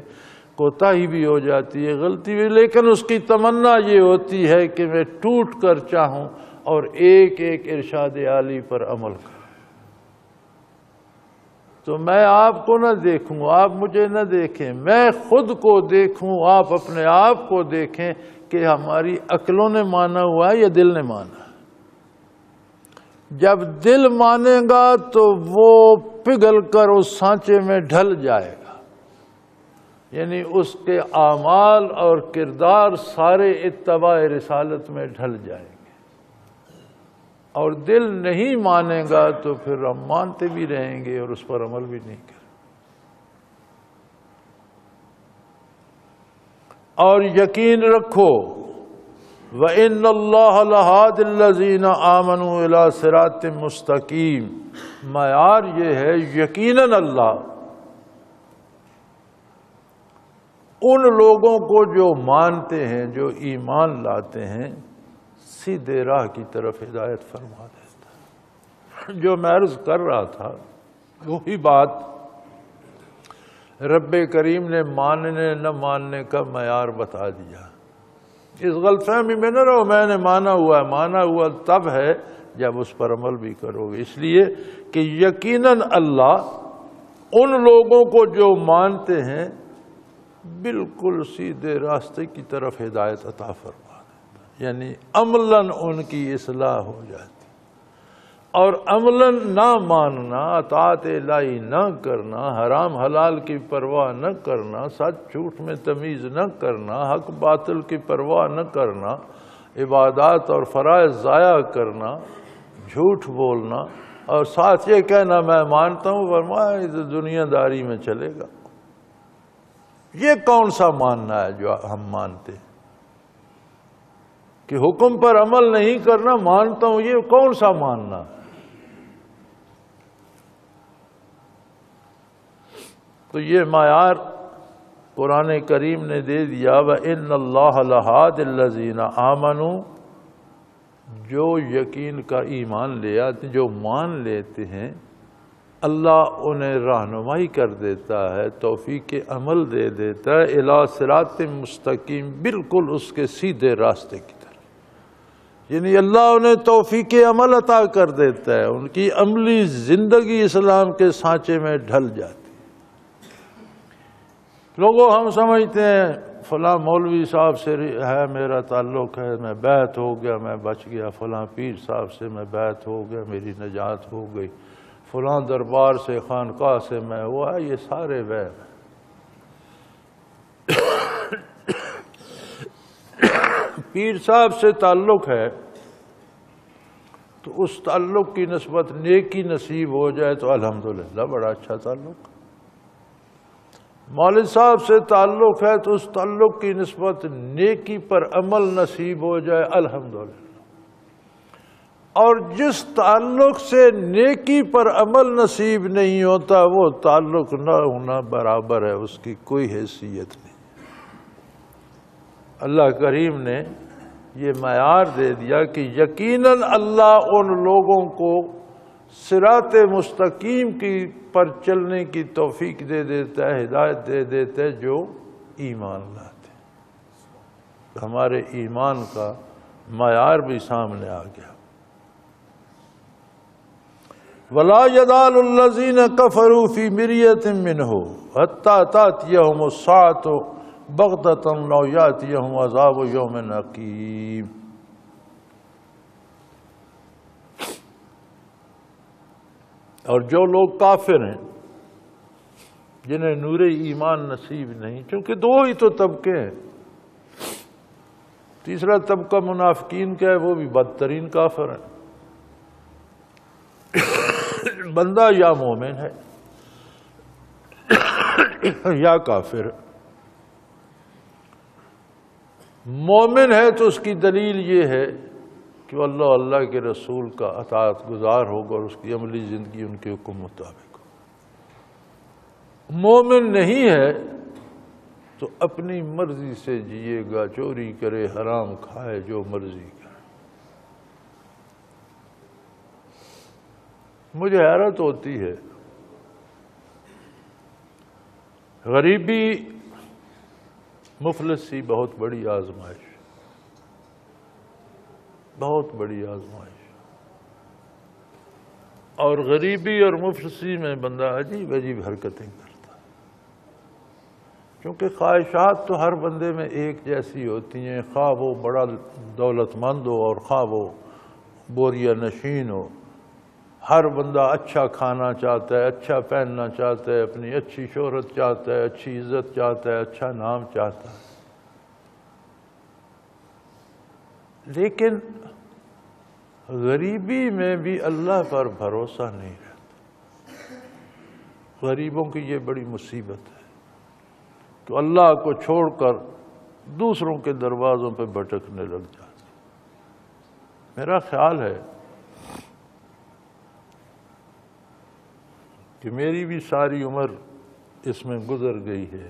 کوتاہی بھی ہو جاتی ہے، غلطی بھی، لیکن اس کی تمنا یہ ہوتی ہے کہ میں ٹوٹ کر چاہوں اور ایک ایک ارشاد عالی پر عمل کروں۔ تو میں آپ کو نہ دیکھوں، آپ مجھے نہ دیکھیں، میں خود کو دیکھوں، آپ اپنے آپ کو دیکھیں کہ ہماری عقلوں نے مانا ہوا ہے یا دل نے مانا ہے۔ جب دل مانے گا تو وہ پگھل کر اس سانچے میں ڈھل جائے گا، یعنی اس کے اعمال اور کردار سارے اتباع رسالت میں ڈھل جائیں گے۔ اور دل نہیں مانے گا تو پھر ہم مانتے بھی رہیں گے اور اس پر عمل بھی نہیں کریں۔ اور یقین رکھو وَإِنَّ اللَّهَ لَهَادِ الَّذِينَ آمَنُوا إِلَىٰ صِرَاطٍ مُسْتَقِيمٍ، معیار یہ ہے یقیناً اللہ ان لوگوں کو جو مانتے ہیں، جو ایمان لاتے ہیں، سیدھے راہ کی طرف ہدایت فرما دیتا ہے۔ جو میں عرض کر رہا تھا وہی بات رب کریم نے ماننے نہ ماننے کا معیار بتا دیا۔ اس غلط فہمی میں نہ رہو میں نے مانا ہوا تب ہے جب اس پر عمل بھی کرو گے، اس لیے کہ یقیناً اللہ ان لوگوں کو جو مانتے ہیں بالکل سیدھے راستے کی طرف ہدایت عطا فرما، یعنی عملاً ان کی اصلاح ہو جاتی۔ اور عملاً نہ ماننا، اطاعت الہی نہ کرنا، حرام حلال کی پرواہ نہ کرنا، سچ جھوٹ میں تمیز نہ کرنا، حق باطل کی پرواہ نہ کرنا، عبادات اور فرائض ضائع کرنا، جھوٹ بولنا، اور ساتھ یہ کہنا میں مانتا ہوں، فرمایا دنیا داری میں چلے گا۔ یہ کون سا ماننا ہے جو ہم مانتے ہیں کہ حکم پر عمل نہیں کرنا مانتا ہوں، یہ کون سا ماننا؟ تو یہ معیار قرآن کریم نے دے دیا وَإِنَّ اللَّهَ لَهَادِ الَّذِينَ آمَنُوا، جو یقین کا ایمان لے آتے، جو مان لیتے ہیں، اللہ انہیں رہنمائی کر دیتا ہے، توفیق عمل دے دیتا ہے اِلیٰ صراط مستقیم، بالکل اس کے سیدھے راستے کی طرف، یعنی اللہ انہیں توفیق عمل عطا کر دیتا ہے، ان کی عملی زندگی اسلام کے سانچے میں ڈھل جاتی۔ لوگوں ہم سمجھتے ہیں فلاں مولوی صاحب سے ہے میرا تعلق ہے، میں بیعت ہو گیا میں بچ گیا، فلاں پیر صاحب سے میں بیعت ہو گیا میری نجات ہو گئی، فلاں دربار سے خانقاہ سے میں ہوا، یہ سارے وہم ہیں۔ پیر صاحب سے تعلق ہے تو اس تعلق کی نسبت نیکی نصیب ہو جائے تو الحمدللہ بڑا اچھا تعلق۔ مولوی صاحب سے تعلق ہے تو اس تعلق کی نسبت نیکی پر عمل نصیب ہو جائے الحمدللہ۔ اور جس تعلق سے نیکی پر عمل نصیب نہیں ہوتا وہ تعلق نہ ہونا برابر ہے، اس کی کوئی حیثیت نہیں۔ اللہ کریم نے یہ معیار دے دیا کہ یقیناً اللہ ان لوگوں کو صراط مستقیم کی پر چلنے کی توفیق دے دیتا ہے، ہدایت دے دیتا ہے جو ایمان لاتے ہیں۔ ہمارے ایمان کا معیار بھی سامنے آ گیا۔ وَلَا يَزَالُ الَّذِينَ كَفَرُوا فِي مِرْيَةٍ مِّنْهُ حَتَّىٰ تَأْتِيَهُمُ السَّاعَةُ بَغْتَةً أَوْ يَأْتِيَهُمْ عَذَابُ يَوْمٍ عَقِيمٍ۔ اور جو لوگ کافر ہیں، جنہیں نور ایمان نصیب نہیں، چونکہ دو ہی تو طبقے ہیں، تیسرا طبقہ منافقین کا ہے، وہ بھی بدترین کافر ہیں۔ بندہ یا مومن ہے یا کافر ہے۔ مومن ہے تو اس کی دلیل یہ ہے کہ وہ اللہ کے رسول کا اطاعت گزار ہوگا اور اس کی عملی زندگی ان کے حکم مطابق ہو۔ مومن نہیں ہے تو اپنی مرضی سے جیے گا، چوری کرے، حرام کھائے، جو مرضی کرے۔ مجھے حیرت ہوتی ہے، غریبی مفلسی بہت بڑی آزمائش، بہت بڑی آزمائش، اور غریبی اور مفلسی میں بندہ عجیب عجیب حرکتیں کرتا ہے، کیونکہ خواہشات تو ہر بندے میں ایک جیسی ہوتی ہیں، خواہ وہ بڑا دولت مند ہو اور خواہ وہ بوریا نشین ہو۔ ہر بندہ اچھا کھانا چاہتا ہے، اچھا پہننا چاہتا ہے، اپنی اچھی شہرت چاہتا ہے، اچھی عزت چاہتا ہے، اچھا نام چاہتا ہے، لیکن غریبی میں بھی اللہ پر بھروسہ نہیں رہتا۔ غریبوں کی یہ بڑی مصیبت ہے کہ اللہ کو چھوڑ کر دوسروں کے دروازوں پہ بھٹکنے لگ جاتے۔ میرا خیال ہے کہ میری بھی ساری عمر اس میں گزر گئی ہے،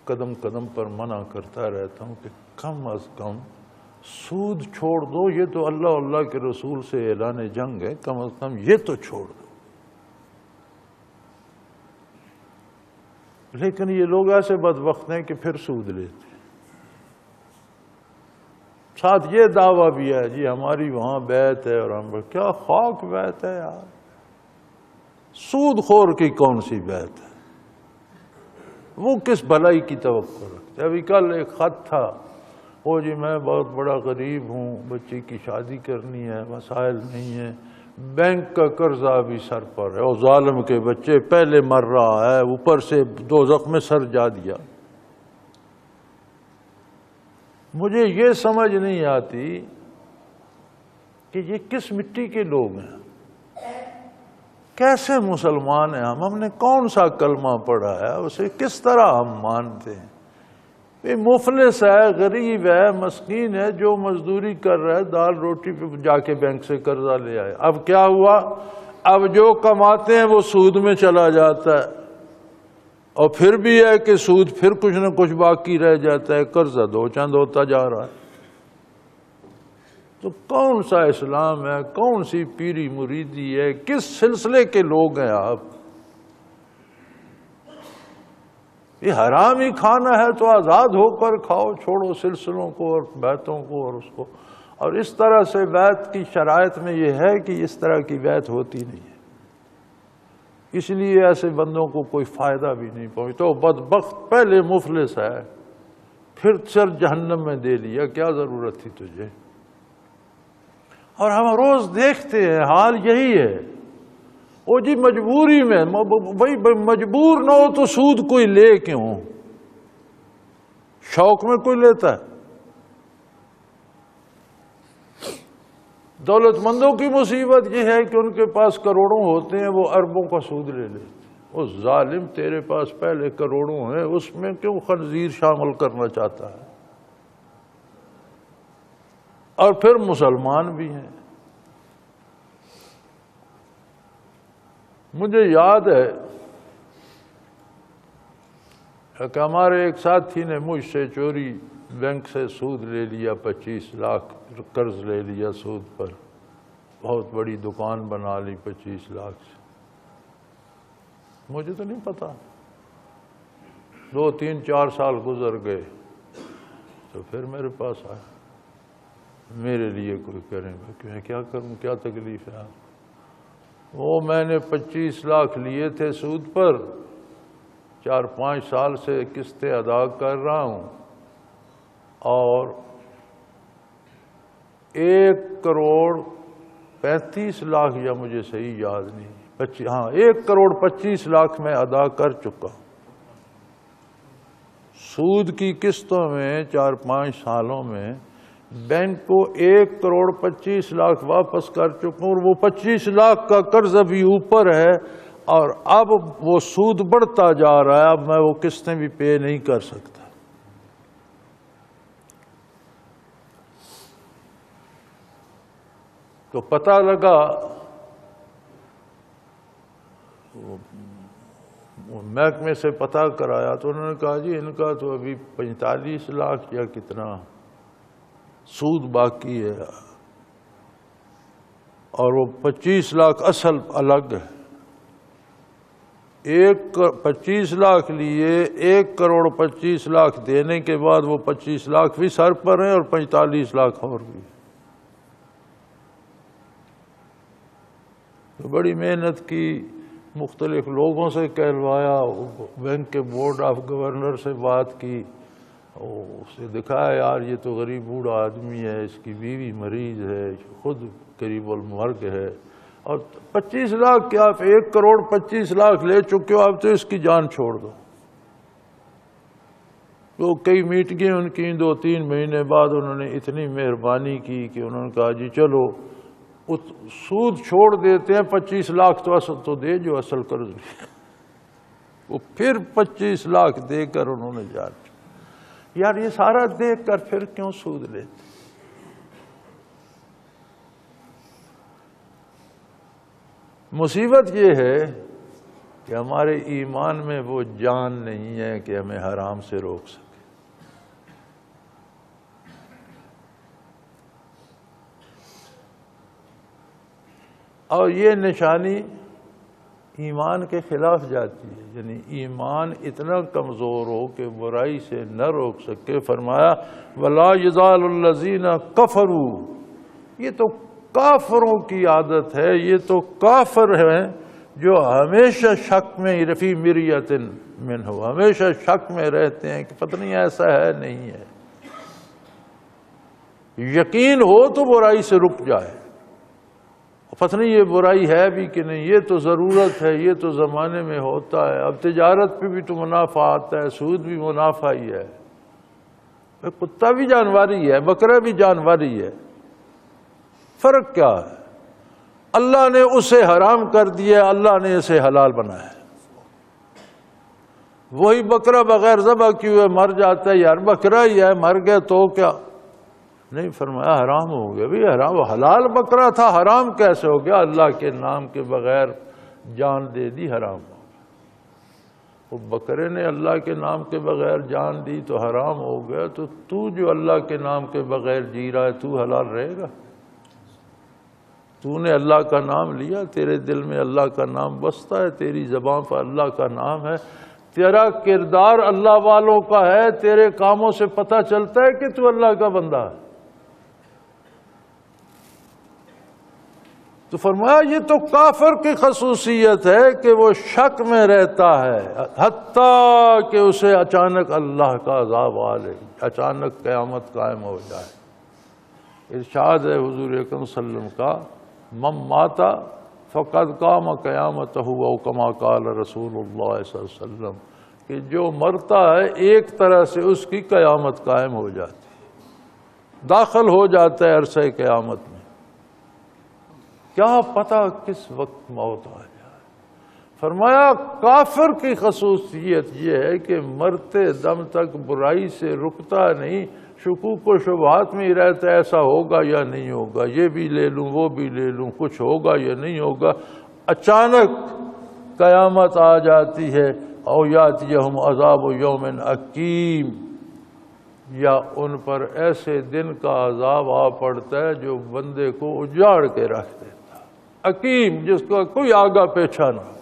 قدم قدم پر منع کرتا رہتا ہوں کہ کم از کم سود چھوڑ دو، یہ تو اللہ کے رسول سے اعلان جنگ ہے، کم از کم یہ تو چھوڑ دو۔ لیکن یہ لوگ ایسے بدبخت ہیں کہ پھر سود لیتے ہیں، ساتھ یہ دعویٰ بھی ہے جی ہماری وہاں بیعت ہے، اور ہم کیا خاک بیعت ہے یار، سود خور کی کون سی بیعت ہے، وہ کس بھلائی کی توقع رکھتے۔ ابھی کل ایک خط تھا، وہ جی میں بہت بڑا غریب ہوں، بچی کی شادی کرنی ہے، وسائل نہیں ہیں، بینک کا قرضہ بھی سر پر ہے، اور ظالم کے بچے پہلے مر رہا ہے، اوپر سے دوزخ میں سر جا دیا۔ مجھے یہ سمجھ نہیں آتی کہ یہ کس مٹی کے لوگ ہیں، کیسے مسلمان ہیں ہم نے کون سا کلمہ پڑھا ہے، اسے کس طرح ہم مانتے ہیں۔ یہ مفلس ہے، غریب ہے، مسکین ہے، جو مزدوری کر رہا ہے، دال روٹی پہ جا کے بینک سے قرضہ لے آئے۔ اب کیا ہوا، اب جو کماتے ہیں وہ سود میں چلا جاتا ہے، اور پھر بھی ہے کہ سود پھر کچھ نہ کچھ باقی رہ جاتا ہے، قرضہ دو چند ہوتا جا رہا ہے۔ تو کون سا اسلام ہے، کون سی پیری مریدی ہے، کس سلسلے کے لوگ ہیں آپ؟ یہ حرام ہی کھانا ہے تو آزاد ہو کر کھاؤ، چھوڑو سلسلوں کو اور بیعتوں کو اور اس کو۔ اور اس طرح سے بیعت کی شرائط میں یہ ہے کہ اس طرح کی بیعت ہوتی نہیں ہے، اس لیے ایسے بندوں کو کوئی فائدہ بھی نہیں پہنچتا۔ تو بدبخت پہلے مفلس ہے، پھر سر جہنم میں دے لیا، کیا ضرورت تھی تجھے؟ اور ہم روز دیکھتے ہیں حال یہی ہے۔ وہ جی مجبوری میں، بھائی مجبور نہ ہو تو سود کوئی لے کیوں؟ شوق میں کوئی لیتا ہے؟ دولت مندوں کی مصیبت یہ ہے کہ ان کے پاس کروڑوں ہوتے ہیں، وہ اربوں کا سود لے لیتے ہیں۔ وہ ظالم تیرے پاس پہلے کروڑوں ہیں، اس میں کیوں خنزیر شامل کرنا چاہتا ہے؟ اور پھر مسلمان بھی ہیں، مجھے یاد ہے کہ ہمارے ایک ساتھی نے مجھ سے چوری بینک سے سود لے لیا، 25 لاکھ قرض لے لیا سود پر، بہت بڑی دکان بنا لی 25 لاکھ سے۔ مجھے تو نہیں پتا، 2 3 4 سال گزر گئے تو پھر میرے پاس آیا، میرے لیے کوئی کریں، میں کیا کروں، کیا تکلیف ہے آپ؟ وہ میں نے 25 لاکھ لیے تھے سود پر، 4 5 سال سے قسطیں ادا کر رہا ہوں، اور 1 کروڑ 35 لاکھ، یا مجھے صحیح یاد نہیں، 1 کروڑ 25 لاکھ میں ادا کر چکا ہوں سود کی قسطوں میں۔ 4 5 سالوں میں بینک کو 1 کروڑ 25 لاکھ واپس کر چکا ہوں، اور وہ 25 لاکھ کا قرض ابھی اوپر ہے، اور اب وہ سود بڑھتا جا رہا ہے، اب میں وہ قسطیں بھی پے نہیں کر سکتا۔ تو پتہ لگا، محکمے سے پتہ کرایا تو انہوں نے کہا جی ان کا تو ابھی 45 لاکھ یا کتنا سود باقی ہے، اور وہ 25 لاکھ اصل الگ ہے۔ 25 لاکھ لیے، 1 کروڑ 25 لاکھ دینے کے بعد وہ 25 لاکھ بھی سر پر ہیں، اور 45 لاکھ اور بھی۔ تو بڑی محنت کی، مختلف لوگوں سے کہلوایا، بینک کے بورڈ آف گورنر سے بات کی، اسے دکھایا یار یہ تو غریب بوڑھا آدمی ہے، اس کی بیوی مریض ہے، خود قریب المرگ ہے، اور 25 لاکھ کیا، آپ 1 کروڑ 25 لاکھ لے چکے ہو، آپ تو اس کی جان چھوڑ دو۔ تو کئی میٹنگیں ان کی، 2 3 مہینے بعد انہوں نے اتنی مہربانی کی کہ انہوں نے کہا جی چلو سود چھوڑ دیتے ہیں، 25 لاکھ تو اصل تو دے جو اصل قرض لیا۔ وہ پھر 25 لاکھ دے کر انہوں نے جان چھوڑا۔ یار یہ سارا دیکھ کر پھر کیوں سود لیتے؟ مصیبت یہ ہے کہ ہمارے ایمان میں وہ جان نہیں ہے کہ ہمیں حرام سے روک سکے۔ اور یہ نشانی ایمان کے خلاف جاتی ہے، یعنی ایمان اتنا کمزور ہو کہ برائی سے نہ روک سکے۔ فرمایا وَلَا يَزَالُ الَّذِينَ كَفَرُوا، یہ تو کافروں کی عادت ہے، یہ تو کافر ہیں جو ہمیشہ شک میں، رفی مریت منہ، ہمیشہ شک میں رہتے ہیں کہ پتہ نہیں ایسا ہے نہیں ہے۔ یقین ہو تو برائی سے رک جائے، پتہ نہیں یہ برائی ہے بھی کہ نہیں، یہ تو ضرورت ہے، یہ تو زمانے میں ہوتا ہے، اب تجارت پہ بھی تو منافع آتا ہے، سود بھی منافع ہی ہے، کتا بھی جانواری ہے، بکرا بھی جانواری ہے، فرق کیا ہے؟ اللہ نے اسے حرام کر دیا، اللہ نے اسے حلال بنایا۔ وہی بکرا بغیر ذبح کیے ہوئے مر جاتا ہے، یار بکرا ہی ہے، مر گیا تو کیا؟ نہیں، فرمایا حرام ہو گیا۔ بھی حرام، حلال بکرا تھا، حرام کیسے ہو گیا؟ اللہ کے نام کے بغیر جان دے دی، حرام ہو گیا۔ وہ بکرے نے اللہ کے نام کے بغیر جان دی تو حرام ہو گیا، تو جو اللہ کے نام کے بغیر جی رہا ہے تو حلال رہے گا؟ تو نے اللہ کا نام لیا، تیرے دل میں اللہ کا نام بستا ہے، تیری زبان پر اللہ کا نام ہے، تیرا کردار اللہ والوں کا ہے، تیرے کاموں سے پتہ چلتا ہے کہ تو اللہ کا بندہ ہے۔ تو فرمایا یہ تو کافر کی خصوصیت ہے کہ وہ شک میں رہتا ہے، حتیٰ کہ اسے اچانک اللہ کا عذاب آ لے، اچانک قیامت قائم ہو جائے۔ ارشاد ہے حضور اکرم صلی اللہ علیہ وسلم کا، من مات فقد قام قیامتہ او کما قال رسول اللہ صلی اللہ علیہ وسلم، کہ جو مرتا ہے ایک طرح سے اس کی قیامت قائم ہو جاتی ہے، داخل ہو جاتا ہے عرصہ قیامت میں۔ کیا پتہ کس وقت موت آ جائے۔ فرمایا کافر کی خصوصیت یہ ہے کہ مرتے دم تک برائی سے رکتا نہیں، شکوک و شبہات میں ہی رہتا ہے، ایسا ہوگا یا نہیں ہوگا، یہ بھی لے لوں وہ بھی لے لوں، کچھ ہوگا یا نہیں ہوگا۔ اچانک قیامت آ جاتی ہے، او یاتیہم عذاب یوم عقیم، یا ان پر ایسے دن کا عذاب آ پڑتا ہے جو بندے کو اجاڑ کے رکھ دیتا، عقیم جس کا کوئی آگا پیچھا نہ ہو،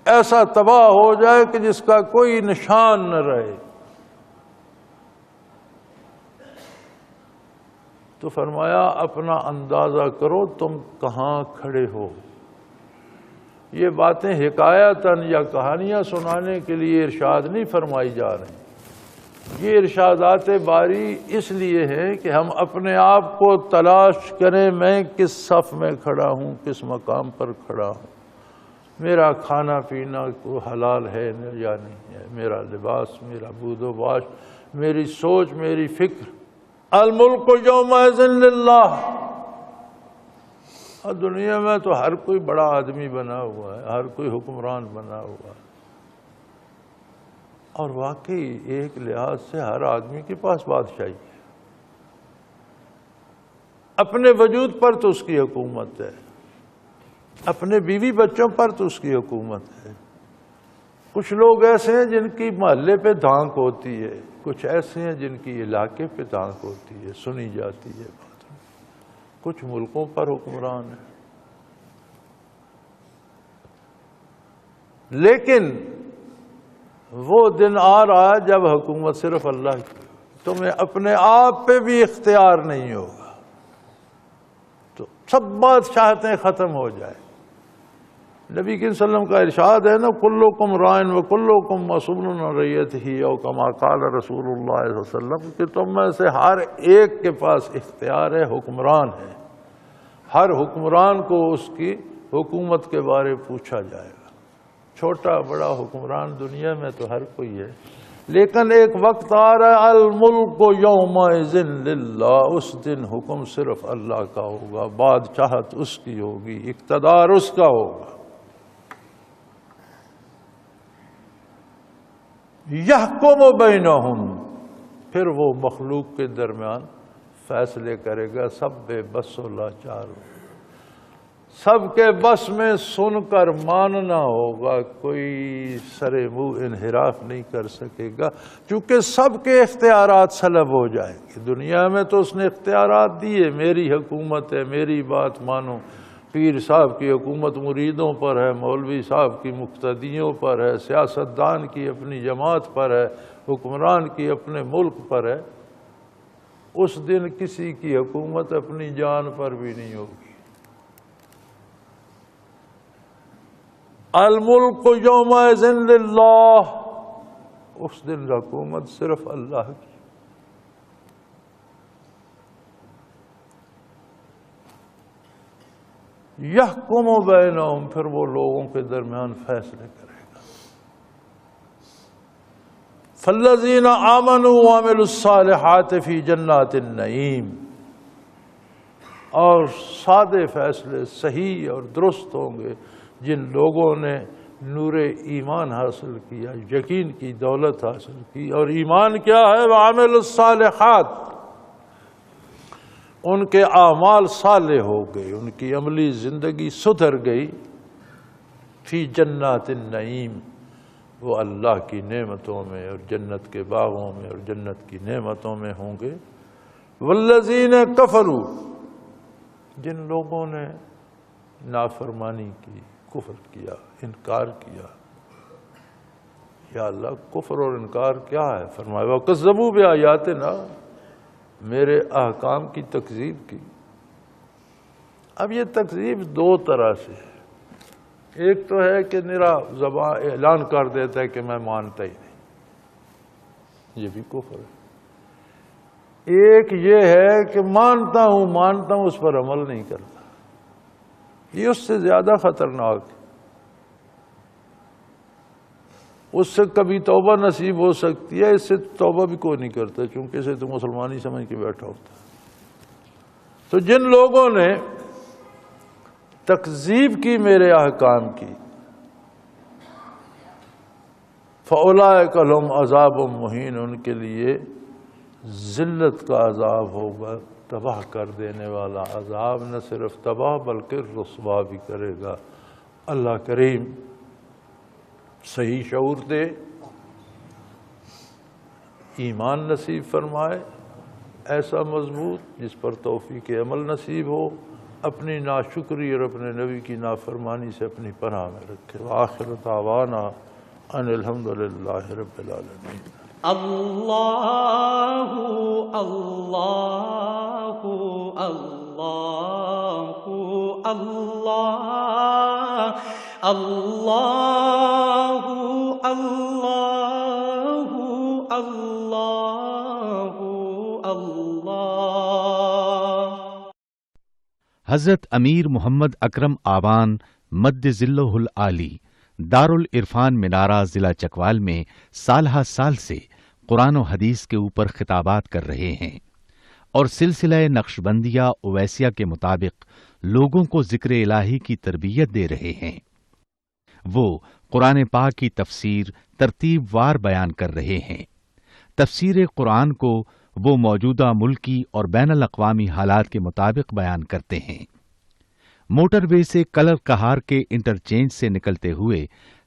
ایسا تباہ ہو جائے کہ جس کا کوئی نشان نہ رہے۔ تو فرمایا اپنا اندازہ کرو تم کہاں کھڑے ہو۔ یہ باتیں حکایتاً یا کہانیاں سنانے کے لیے ارشاد نہیں فرمائی جا رہی، یہ ارشادات باری اس لیے ہے کہ ہم اپنے آپ کو تلاش کریں، میں کس صف میں کھڑا ہوں، کس مقام پر کھڑا ہوں، میرا کھانا پینا کو حلال ہے یا نہیں ہے، میرا لباس، میرا بود و باش، میری سوچ، میری فکر۔ الملک یومئذ للہ، اور دنیا میں تو ہر کوئی بڑا آدمی بنا ہوا ہے، ہر کوئی حکمران بنا ہوا ہے، اور واقعی ایک لحاظ سے ہر آدمی کے پاس بادشاہی ہے، اپنے وجود پر تو اس کی حکومت ہے، اپنے بیوی بچوں پر تو اس کی حکومت ہے۔ کچھ لوگ ایسے ہیں جن کی محلے پہ دھانک ہوتی ہے، کچھ ایسے ہیں جن کی علاقے پہ دھانک ہوتی ہے، سنی جاتی ہے بات، کچھ ملکوں پر حکمران ہیں۔ لیکن وہ دن آ رہا ہے جب حکومت صرف اللہ کی، تمہیں اپنے آپ پہ بھی اختیار نہیں ہوگا، تو سب بادشاہتیں ختم ہو جائیں۔ نبی صلی اللہ علیہ وسلم کا ارشاد ہے نا، کلکم رائن و کلکم مسئول عن رعیتہ، او کما قال رسول اللہ صلی اللہ علیہ وسلم، کہ تم میں سے ہر ایک کے پاس اختیار ہے، حکمران ہے، ہر حکمران کو اس کی حکومت کے بارے پوچھا جائے گا، چھوٹا بڑا حکمران دنیا میں تو ہر کوئی ہے، لیکن ایک وقت آ رہا ہے الملک یومئذ للہ، اس دن حکم صرف اللہ کا ہوگا، بادشاہت اس کی ہوگی، اقتدار اس کا ہوگا۔ یحکم بینہم، پھر وہ مخلوق کے درمیان فیصلے کرے گا، سب بے بس و لاچار ہو، سب کے بس میں سن کر ماننا ہوگا، کوئی سر منہ انحراف نہیں کر سکے گا، چونکہ سب کے اختیارات سلب ہو جائیں گے۔ دنیا میں تو اس نے اختیارات دیے، میری حکومت ہے، میری بات مانو، پیر صاحب کی حکومت مریدوں پر ہے، مولوی صاحب کی مقتدیوں پر ہے، سیاستدان کی اپنی جماعت پر ہے، حکمران کی اپنے ملک پر ہے۔ اس دن کسی کی حکومت اپنی جان پر بھی نہیں ہوگی۔ الملک یومئذ للہ، اس دن حکومت صرف اللہ کی۔ یحکم بینہم، پھر وہ لوگوں کے درمیان فیصلے کرے گا۔ فالذین آمنوا وعملوا الصالحات فی جنات النعیم، اور سادے فیصلے صحیح اور درست ہوں گے جن لوگوں نے نور ایمان حاصل کیا، یقین کی دولت حاصل کی، اور ایمان کیا ہے؟ وعملوا الصالحات، ان کے اعمال صالح ہو گئے، ان کی عملی زندگی سدھر گئی، فی جنات النعیم، وہ اللہ کی نعمتوں میں اور جنت کے باغوں میں اور جنت کی نعمتوں میں ہوں گے۔ والذین کفروا، جن لوگوں نے نافرمانی کی، کفر کیا، انکار کیا، یا اللہ کفر اور انکار کیا ہے؟ فرمایا وَكَذَّبُوا بِآیاتِنَا، میرے احکام کی تکذیب کی۔ اب یہ تکذیب دو طرح سے ہے، ایک تو ہے کہ نرا زبان اعلان کر دیتا ہے کہ میں مانتا ہی نہیں، یہ بھی کفر ہے۔ ایک یہ ہے کہ مانتا ہوں اس پر عمل نہیں کرتا، یہ اس سے زیادہ خطرناک ہے۔ اس سے کبھی توبہ نصیب ہو سکتی ہے، اس سے توبہ بھی کوئی نہیں کرتا، چونکہ اسے تو مسلمان ہی سمجھ کے بیٹھا ہوتا ہے۔ تو جن لوگوں نے تکذیب کی میرے احکام کی، فَأُولَٰئِكَ لَهُمْ عَذَابٌ مُّهِینٌ، ان کے لیے ذلت کا عذاب ہوگا، تباہ کر دینے والا عذاب، نہ صرف تباہ بلکہ رسوا بھی کرے گا۔ اللہ کریم صحیح شعور دے، ایمان نصیب فرمائے ایسا مضبوط جس پر توفیق عمل نصیب ہو، اپنی ناشکری اور اپنے نبی کی نافرمانی سے اپنی پناہ میں رکھے۔ وآخر دعوانا ان الحمدللہ رب العالمین۔ اللہ اللہ اللہ اللہ اللہ اللہ اللہ اللہ۔ حضرت امیر محمد اکرم آوان مد ذلہ العالی دارالعرفان منارہ ضلع چکوال میں سالہ سال سے قرآن و حدیث کے اوپر خطابات کر رہے ہیں اور سلسلہ نقشبندیہ اویسیہ کے مطابق لوگوں کو ذکر الہی کی تربیت دے رہے ہیں۔ وہ قرآن پاک کی تفسیر ترتیب وار بیان کر رہے ہیں۔ تفسیر قرآن کو وہ موجودہ ملکی اور بین الاقوامی حالات کے مطابق بیان کرتے ہیں۔ موٹر وے سے کلر کہار کے انٹرچینج سے نکلتے ہوئے،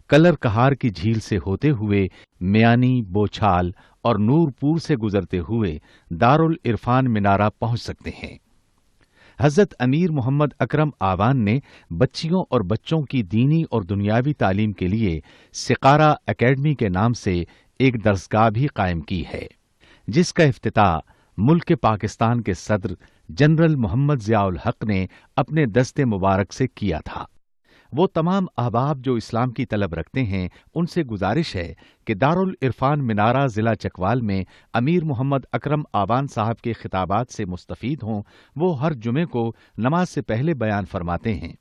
کلر کہار کی جھیل سے ہوتے ہوئے، میانی، بوچھال اور نورپور سے گزرتے ہوئے دارالعرفان منارہ پہنچ سکتے ہیں۔ حضرت امیر محمد اکرم آوان نے بچیوں اور بچوں کی دینی اور دنیاوی تعلیم کے لیے سقارہ اکیڈمی کے نام سے ایک درسگاہ بھی قائم کی ہے، جس کا افتتاح ملک پاکستان کے صدر جنرل محمد ضیاء الحق نے اپنے دست مبارک سے کیا تھا۔ وہ تمام احباب جو اسلام کی طلب رکھتے ہیں ان سے گزارش ہے کہ دارالعرفان منارہ ضلع چکوال میں امیر محمد اکرم آوان صاحب کے خطابات سے مستفید ہوں۔ وہ ہر جمعے کو نماز سے پہلے بیان فرماتے ہیں۔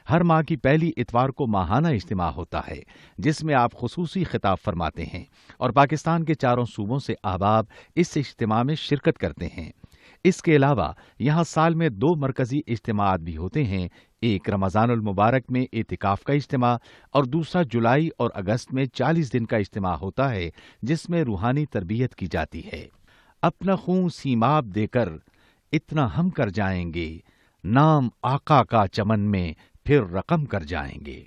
ہر ماہ کی پہلی اتوار کو ماہانہ اجتماع ہوتا ہے جس میں آپ خصوصی خطاب فرماتے ہیں اور پاکستان کے چاروں صوبوں سے احباب اس اجتماع میں شرکت کرتے ہیں۔ اس کے علاوہ یہاں سال میں 2 مرکزی اجتماعات بھی ہوتے ہیں، ایک رمضان المبارک میں اعتکاف کا اجتماع اور دوسرا جولائی اور اگست میں 40 دن کا اجتماع ہوتا ہے جس میں روحانی تربیت کی جاتی ہے۔ اپنا خون سیماب دے کر اتنا ہم کر جائیں گے، نام آقا کا چمن میں پھر رقم کر جائیں گے۔